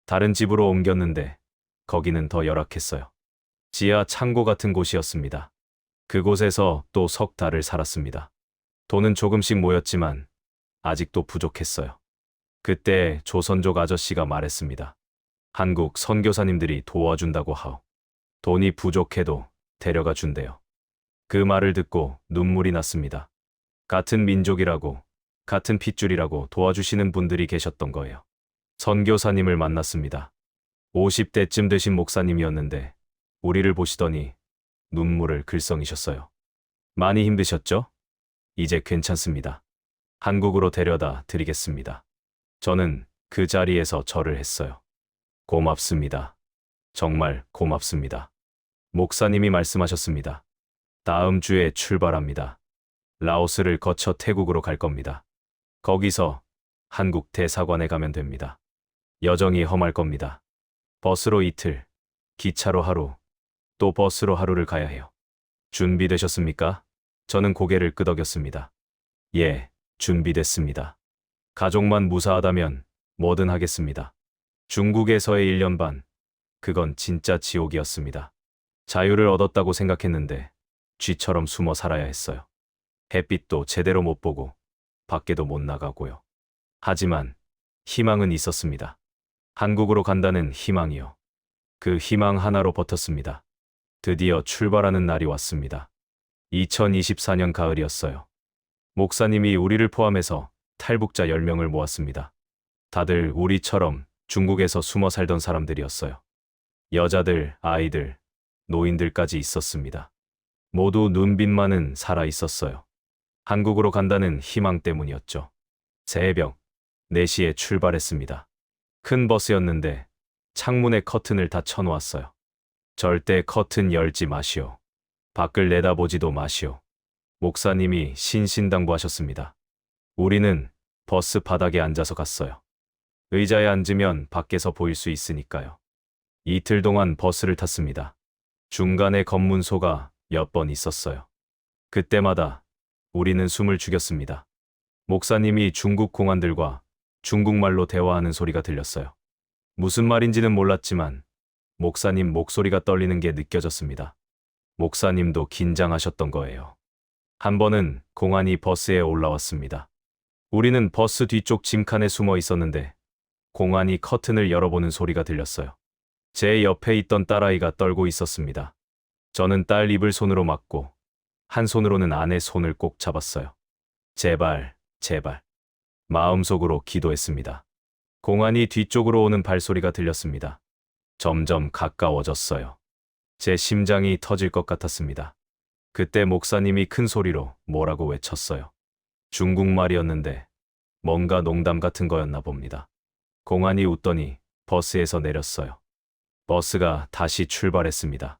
다른 집으로 옮겼는데 거기는 더 열악했어요. 지하 창고 같은 곳이었습니다. 그곳에서 또 석 달을 살았습니다. 돈은 조금씩 모였지만 아직도 부족했어요. 그때 조선족 아저씨가 말했습니다. 한국 선교사님들이 도와준다고 하오. 돈이 부족해도 데려가 준대요. 그 말을 듣고 눈물이 났습니다. 같은 민족이라고, 같은 핏줄이라고 도와주시는 분들이 계셨던 거예요. 선교사님을 만났습니다. 50대쯤 되신 목사님이었는데 우리를 보시더니 눈물을 글썽이셨어요. 많이 힘드셨죠? 이제 괜찮습니다. 한국으로 데려다 드리겠습니다. 저는 그 자리에서 절을 했어요. 고맙습니다. 정말 고맙습니다. 목사님이 말씀하셨습니다. 다음 주에 출발합니다. 라오스를 거쳐 태국으로 갈 겁니다. 거기서 한국 대사관에 가면 됩니다. 여정이 험할 겁니다. 버스로 이틀, 기차로 하루, 또 버스로 하루를 가야 해요. 준비되셨습니까? 저는 고개를 끄덕였습니다. 예, 준비됐습니다. 가족만 무사하다면 뭐든 하겠습니다. 중국에서의 1년 반, 그건 진짜 지옥이었습니다. 자유를 얻었다고 생각했는데 쥐처럼 숨어 살아야 했어요. 햇빛도 제대로 못 보고 밖에도 못 나가고요. 하지만 희망은 있었습니다. 한국으로 간다는 희망이요. 그 희망 하나로 버텼습니다. 드디어 출발하는 날이 왔습니다. 2024년 가을이었어요. 목사님이 우리를 포함해서 탈북자 10명을 모았습니다. 다들 우리처럼 중국에서 숨어 살던 사람들이었어요. 여자들, 아이들, 노인들까지 있었습니다. 모두 눈빛만은 살아 있었어요. 한국으로 간다는 희망 때문이었죠. 새벽 4시에 출발했습니다. 큰 버스였는데 창문에 커튼을 다 쳐놓았어요. 절대 커튼 열지 마시오. 밖을 내다보지도 마시오. 목사님이 신신당부하셨습니다. 우리는 버스 바닥에 앉아서 갔어요. 의자에 앉으면 밖에서 보일 수 있으니까요. 이틀 동안 버스를 탔습니다. 중간에 검문소가 몇 번 있었어요. 그때마다 우리는 숨을 죽였습니다. 목사님이 중국 공안들과 중국말로 대화하는 소리가 들렸어요. 무슨 말인지는 몰랐지만 목사님 목소리가 떨리는 게 느껴졌습니다. 목사님도 긴장하셨던 거예요. 한 번은 공안이 버스에 올라왔습니다. 우리는 버스 뒤쪽 짐칸에 숨어 있었는데 공안이 커튼을 열어보는 소리가 들렸어요. 제 옆에 있던 딸아이가 떨고 있었습니다. 저는 딸 입을 손으로 막고 한 손으로는 아내 손을 꼭 잡았어요. 제발, 제발. 마음속으로 기도했습니다. 공안이 뒤쪽으로 오는 발소리가 들렸습니다. 점점 가까워졌어요. 제 심장이 터질 것 같았습니다. 그때 목사님이 큰 소리로 뭐라고 외쳤어요. 중국말이었는데 뭔가 농담 같은 거였나 봅니다. 공안이 웃더니 버스에서 내렸어요. 버스가 다시 출발했습니다.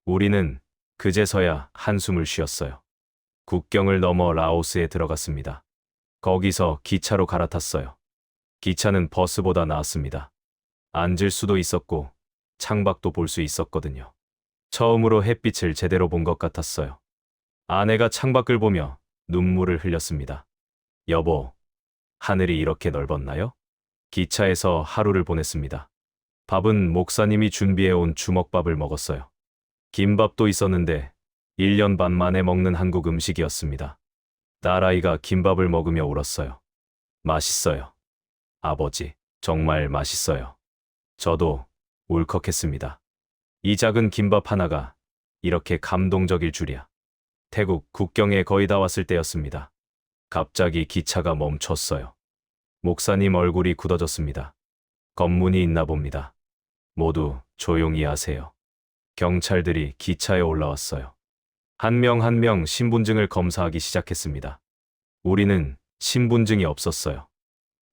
우리는 그제서야 한숨을 쉬었어요. 국경을 넘어 라오스에 들어갔습니다. 거기서 기차로 갈아탔어요. 기차는 버스보다 나았습니다. 앉을 수도 있었고 창밖도 볼 수 있었거든요. 처음으로 햇빛을 제대로 본 것 같았어요. 아내가 창밖을 보며 눈물을 흘렸습니다. 여보, 하늘이 이렇게 넓었나요? 기차에서 하루를 보냈습니다. 밥은 목사님이 준비해온 주먹밥을 먹었어요. 김밥도 있었는데 1년 반 만에 먹는 한국 음식이었습니다. 딸아이가 김밥을 먹으며 울었어요. 맛있어요. 아버지, 정말 맛있어요. 저도 울컥했습니다. 이 작은 김밥 하나가 이렇게 감동적일 줄이야. 태국 국경에 거의 다 왔을 때였습니다. 갑자기 기차가 멈췄어요. 목사님 얼굴이 굳어졌습니다. 검문이 있나 봅니다. 모두 조용히 하세요. 경찰들이 기차에 올라왔어요. 한 명 한 명 신분증을 검사하기 시작했습니다. 우리는 신분증이 없었어요.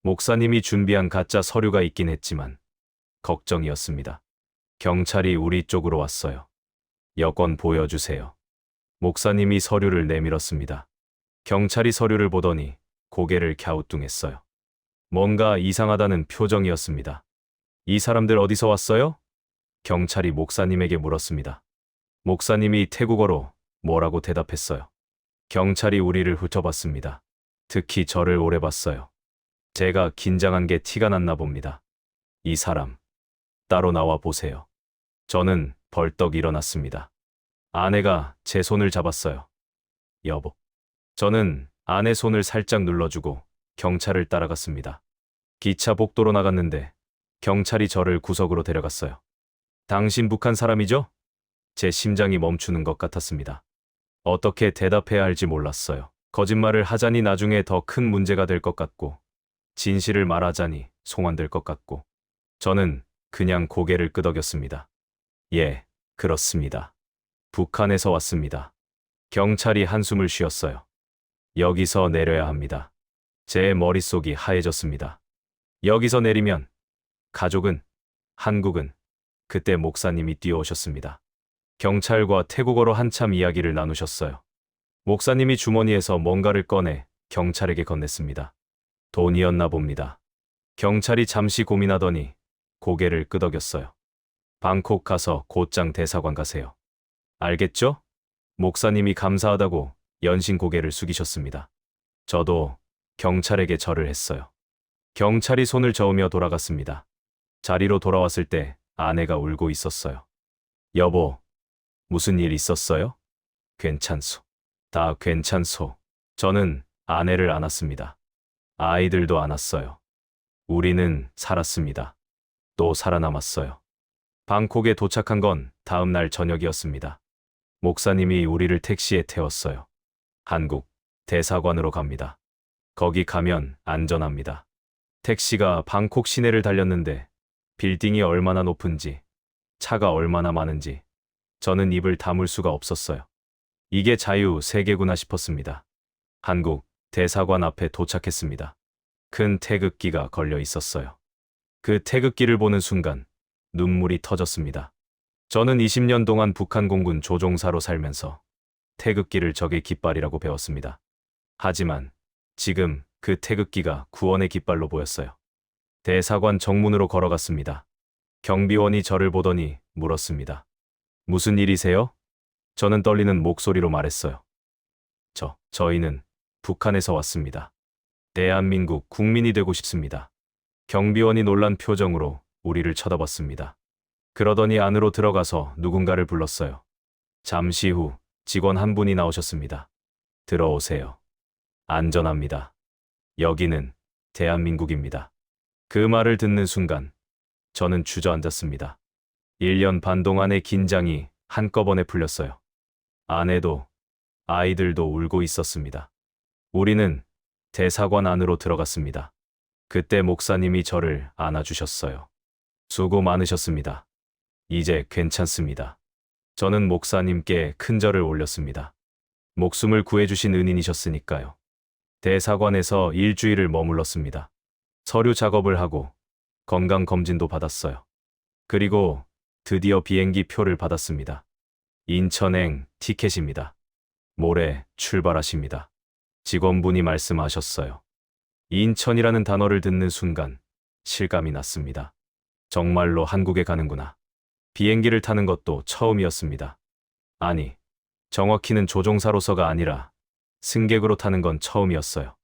목사님이 준비한 가짜 서류가 있긴 했지만 걱정이었습니다. 경찰이 우리 쪽으로 왔어요. 여권 보여주세요. 목사님이 서류를 내밀었습니다. 경찰이 서류를 보더니 고개를 갸우뚱했어요. 뭔가 이상하다는 표정이었습니다. 이 사람들 어디서 왔어요? 경찰이 목사님에게 물었습니다. 목사님이 태국어로 뭐라고 대답했어요. 경찰이 우리를 훑어봤습니다. 특히 저를 오래 봤어요. 제가 긴장한 게 티가 났나 봅니다. 이 사람, 따로 나와 보세요. 저는 벌떡 일어났습니다. 아내가 제 손을 잡았어요. 여보. 저는 아내 손을 살짝 눌러주고 경찰을 따라갔습니다. 기차 복도로 나갔는데 경찰이 저를 구석으로 데려갔어요. 당신 북한 사람이죠? 제 심장이 멈추는 것 같았습니다. 어떻게 대답해야 할지 몰랐어요. 거짓말을 하자니 나중에 더 큰 문제가 될 것 같고, 진실을 말하자니 송환될 것 같고, 저는 그냥 고개를 끄덕였습니다. 예, 그렇습니다. 북한에서 왔습니다. 경찰이 한숨을 쉬었어요. 여기서 내려야 합니다. 제 머릿속이 하얘졌습니다. 여기서 내리면 가족은, 한국은, 그때 목사님이 뛰어오셨습니다. 경찰과 태국어로 한참 이야기를 나누셨어요. 목사님이 주머니에서 뭔가를 꺼내 경찰에게 건넸습니다. 돈이었나 봅니다. 경찰이 잠시 고민하더니 고개를 끄덕였어요. 방콕 가서 곧장 대사관 가세요. 알겠죠? 목사님이 감사하다고 연신 고개를 숙이셨습니다. 저도 경찰에게 절을 했어요. 경찰이 손을 저으며 돌아갔습니다. 자리로 돌아왔을 때 아내가 울고 있었어요. 여보, 무슨 일 있었어요? 괜찮소. 다 괜찮소. 저는 아내를 안았습니다. 아이들도 안았어요. 우리는 살았습니다. 또 살아남았어요. 방콕에 도착한 건 다음 날 저녁이었습니다. 목사님이 우리를 택시에 태웠어요. 한국 대사관으로 갑니다. 거기 가면 안전합니다. 택시가 방콕 시내를 달렸는데 빌딩이 얼마나 높은지, 차가 얼마나 많은지 저는 입을 다물 수가 없었어요. 이게 자유 세계구나 싶었습니다. 한국 대사관 앞에 도착했습니다. 큰 태극기가 걸려 있었어요. 그 태극기를 보는 순간 눈물이 터졌습니다. 저는 20년 동안 북한 공군 조종사로 살면서 태극기를 적의 깃발이라고 배웠습니다. 하지만 지금 그 태극기가 구원의 깃발로 보였어요. 대사관 정문으로 걸어갔습니다. 경비원이 저를 보더니 물었습니다. 무슨 일이세요? 저는 떨리는 목소리로 말했어요. 저희는 북한에서 왔습니다. 대한민국 국민이 되고 싶습니다. 경비원이 놀란 표정으로 우리를 쳐다봤습니다. 그러더니 안으로 들어가서 누군가를 불렀어요. 잠시 후 직원 한 분이 나오셨습니다. 들어오세요. 안전합니다. 여기는 대한민국입니다. 그 말을 듣는 순간 저는 주저앉았습니다. 1년 반 동안의 긴장이 한꺼번에 풀렸어요. 아내도 아이들도 울고 있었습니다. 우리는 대사관 안으로 들어갔습니다. 그때 목사님이 저를 안아주셨어요. 수고 많으셨습니다. 이제 괜찮습니다. 저는 목사님께 큰 절을 올렸습니다. 목숨을 구해주신 은인이셨으니까요. 대사관에서 일주일을 머물렀습니다. 서류 작업을 하고 건강검진도 받았어요. 그리고 드디어 비행기 표를 받았습니다. 인천행 티켓입니다. 모레 출발하십니다. 직원분이 말씀하셨어요. 인천이라는 단어를 듣는 순간 실감이 났습니다. 정말로 한국에 가는구나. 비행기를 타는 것도 처음이었습니다. 아니, 정확히는 조종사로서가 아니라 승객으로 타는 건 처음이었어요.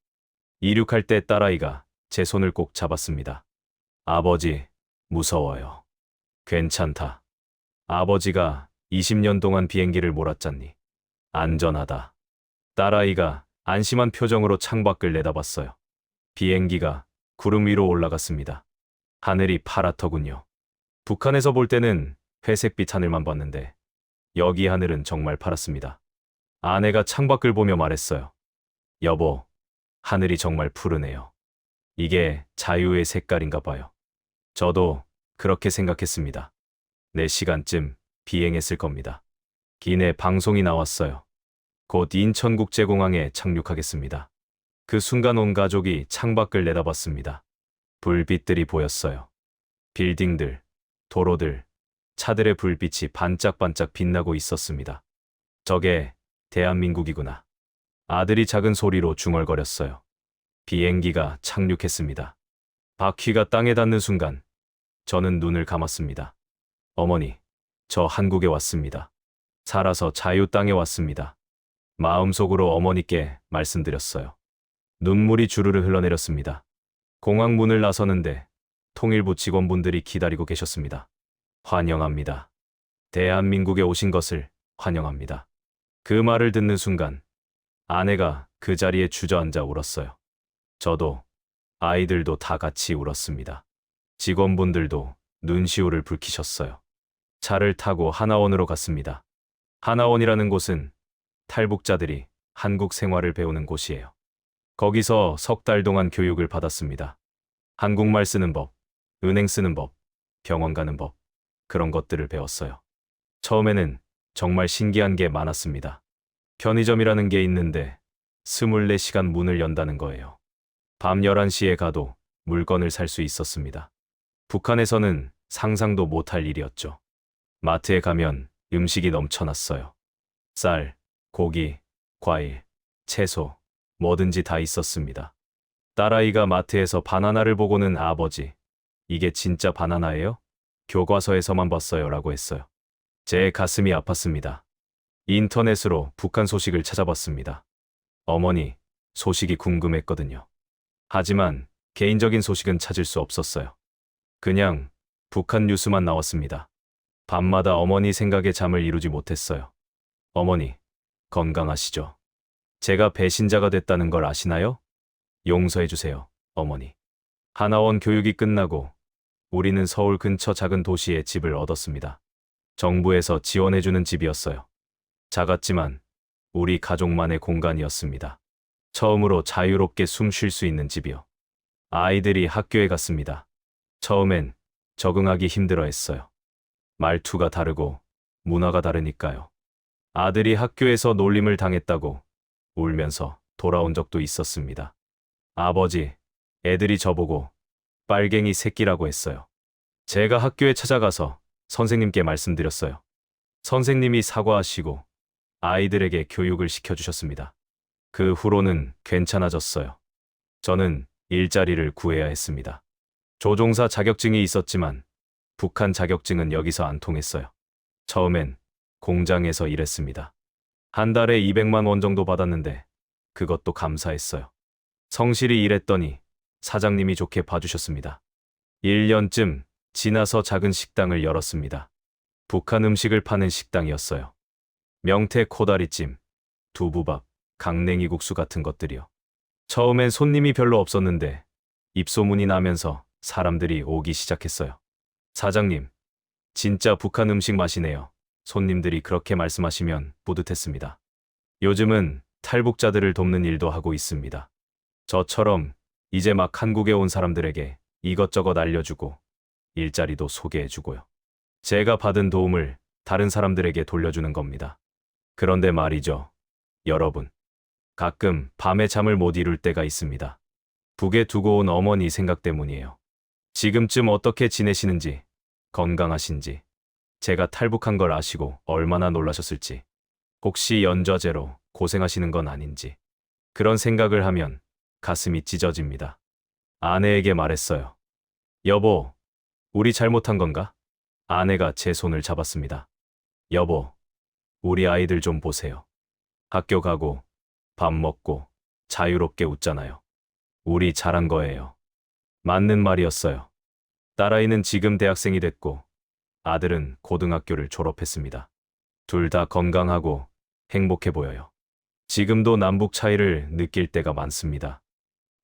이륙할 때 딸아이가 제 손을 꼭 잡았습니다. 아버지, 무서워요. 괜찮다. 아버지가 20년 동안 비행기를 몰았잖니. 안전하다. 딸아이가 안심한 표정으로 창밖을 내다봤어요. 비행기가 구름 위로 올라갔습니다. 하늘이 파랗더군요. 북한에서 볼 때는 회색빛 하늘만 봤는데 여기 하늘은 정말 파랗습니다. 아내가 창밖을 보며 말했어요. 여보, 하늘이 정말 푸르네요. 이게 자유의 색깔인가 봐요. 저도 그렇게 생각했습니다. 4시간쯤 비행했을 겁니다. 기내 방송이 나왔어요. 곧 인천국제공항에 착륙하겠습니다. 그 순간 온 가족이 창밖을 내다봤습니다. 불빛들이 보였어요. 빌딩들, 도로들, 차들의 불빛이 반짝반짝 빛나고 있었습니다. 저게 대한민국이구나. 아들이 작은 소리로 중얼거렸어요. 비행기가 착륙했습니다. 바퀴가 땅에 닿는 순간 저는 눈을 감았습니다. 어머니, 저 한국에 왔습니다. 살아서 자유 땅에 왔습니다. 마음속으로 어머니께 말씀드렸어요. 눈물이 주르르 흘러내렸습니다. 공항 문을 나서는데 통일부 직원분들이 기다리고 계셨습니다. 환영합니다. 대한민국에 오신 것을 환영합니다. 그 말을 듣는 순간 아내가 그 자리에 주저앉아 울었어요. 저도, 아이들도 다 같이 울었습니다. 직원분들도 눈시울을 붉히셨어요. 차를 타고 하나원으로 갔습니다. 하나원이라는 곳은 탈북자들이 한국 생활을 배우는 곳이에요. 거기서 3달 동안 교육을 받았습니다. 한국말 쓰는 법, 은행 쓰는 법, 병원 가는 법, 그런 것들을 배웠어요. 처음에는 정말 신기한 게 많았습니다. 편의점이라는 게 있는데 24시간 문을 연다는 거예요. 밤 11시에 가도 물건을 살 수 있었습니다. 북한에서는 상상도 못할 일이었죠. 마트에 가면 음식이 넘쳐났어요. 쌀, 고기, 과일, 채소, 뭐든지 다 있었습니다. 딸아이가 마트에서 바나나를 보고는 아버지, 이게 진짜 바나나예요? 교과서에서만 봤어요 라고 했어요. 제 가슴이 아팠습니다. 인터넷으로 북한 소식을 찾아봤습니다. 어머니, 소식이 궁금했거든요. 하지만 개인적인 소식은 찾을 수 없었어요. 그냥 북한 뉴스만 나왔습니다. 밤마다 어머니 생각에 잠을 이루지 못했어요. 어머니, 건강하시죠? 제가 배신자가 됐다는 걸 아시나요? 용서해주세요, 어머니. 하나원 교육이 끝나고 우리는 서울 근처 작은 도시에 집을 얻었습니다. 정부에서 지원해주는 집이었어요. 작았지만 우리 가족만의 공간이었습니다. 처음으로 자유롭게 숨 쉴 수 있는 집이요. 아이들이 학교에 갔습니다. 처음엔 적응하기 힘들어했어요. 말투가 다르고 문화가 다르니까요. 아들이 학교에서 놀림을 당했다고 울면서 돌아온 적도 있었습니다. 아버지, 애들이 저보고 빨갱이 새끼라고 했어요. 제가 학교에 찾아가서 선생님께 말씀드렸어요. 선생님이 사과하시고 아이들에게 교육을 시켜주셨습니다. 그 후로는 괜찮아졌어요. 저는 일자리를 구해야 했습니다. 조종사 자격증이 있었지만 북한 자격증은 여기서 안 통했어요. 처음엔 공장에서 일했습니다. 한 달에 200만 원 정도 받았는데 그것도 감사했어요. 성실히 일했더니 사장님이 좋게 봐주셨습니다. 1년쯤 지나서 작은 식당을 열었습니다. 북한 음식을 파는 식당이었어요. 명태 코다리찜, 두부밥, 강냉이 국수 같은 것들이요. 처음엔 손님이 별로 없었는데 입소문이 나면서 사람들이 오기 시작했어요. 사장님, 진짜 북한 음식 맛이네요. 손님들이 그렇게 말씀하시면 뿌듯했습니다. 요즘은 탈북자들을 돕는 일도 하고 있습니다. 저처럼 이제 막 한국에 온 사람들에게 이것저것 알려주고 일자리도 소개해주고요. 제가 받은 도움을 다른 사람들에게 돌려주는 겁니다. 그런데 말이죠, 여러분. 가끔 밤에 잠을 못 이룰 때가 있습니다. 북에 두고 온 어머니 생각 때문이에요. 지금쯤 어떻게 지내시는지, 건강하신지, 제가 탈북한 걸 아시고 얼마나 놀라셨을지, 혹시 연좌제로 고생하시는 건 아닌지, 그런 생각을 하면 가슴이 찢어집니다. 아내에게 말했어요. 여보, 우리 잘못한 건가? 아내가 제 손을 잡았습니다. 여보, 우리 아이들 좀 보세요. 학교 가고, 밥 먹고, 자유롭게 웃잖아요. 우리 잘한 거예요. 맞는 말이었어요. 딸아이는 지금 대학생이 됐고, 아들은 고등학교를 졸업했습니다. 둘 다 건강하고 행복해 보여요. 지금도 남북 차이를 느낄 때가 많습니다.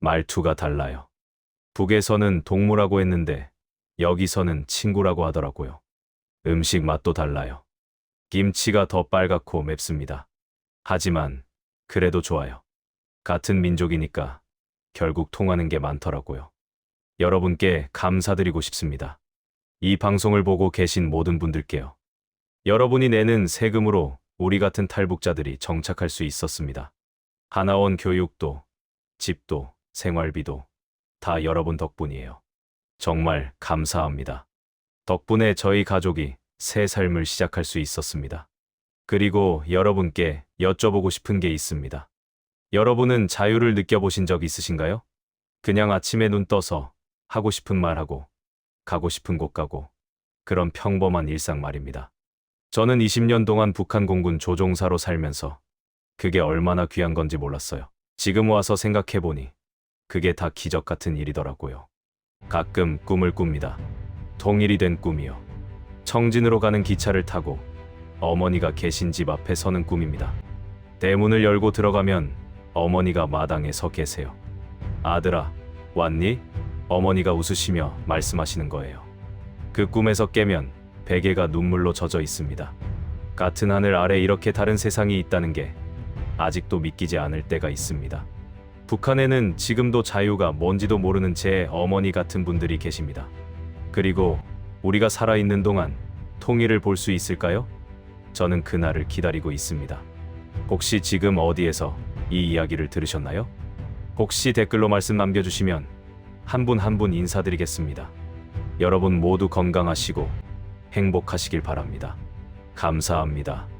말투가 달라요. 북에서는 동무라고 했는데 여기서는 친구라고 하더라고요. 음식 맛도 달라요. 김치가 더 빨갛고 맵습니다. 하지만 그래도 좋아요. 같은 민족이니까 결국 통하는 게 많더라고요. 여러분께 감사드리고 싶습니다. 이 방송을 보고 계신 모든 분들께요. 여러분이 내는 세금으로 우리 같은 탈북자들이 정착할 수 있었습니다. 하나원 교육도, 집도, 생활비도 다 여러분 덕분이에요. 정말 감사합니다. 덕분에 저희 가족이 새 삶을 시작할 수 있었습니다. 그리고 여러분께 여쭤보고 싶은 게 있습니다. 여러분은 자유를 느껴보신 적 있으신가요? 그냥 아침에 눈 떠서 하고 싶은 말 하고, 가고 싶은 곳 가고, 그런 평범한 일상 말입니다. 저는 20년 동안 북한 공군 조종사로 살면서 그게 얼마나 귀한 건지 몰랐어요. 지금 와서 생각해보니 그게 다 기적 같은 일이더라고요. 가끔 꿈을 꿉니다. 통일이 된 꿈이요. 청진으로 가는 기차를 타고 어머니가 계신 집 앞에 서는 꿈입니다. 대문을 열고 들어가면 어머니가 마당에 서 계세요. 아들아, 왔니? 어머니가 웃으시며 말씀하시는 거예요. 그 꿈에서 깨면 베개가 눈물로 젖어 있습니다. 같은 하늘 아래 이렇게 다른 세상이 있다는 게 아직도 믿기지 않을 때가 있습니다. 북한에는 지금도 자유가 뭔지도 모르는 제 어머니 같은 분들이 계십니다. 그리고 우리가 살아있는 동안 통일을 볼 수 있을까요? 저는 그날을 기다리고 있습니다. 혹시 지금 어디에서 이 이야기를 들으셨나요? 혹시 댓글로 말씀 남겨주시면 한 분 한 분 인사드리겠습니다. 여러분 모두 건강하시고 행복하시길 바랍니다. 감사합니다.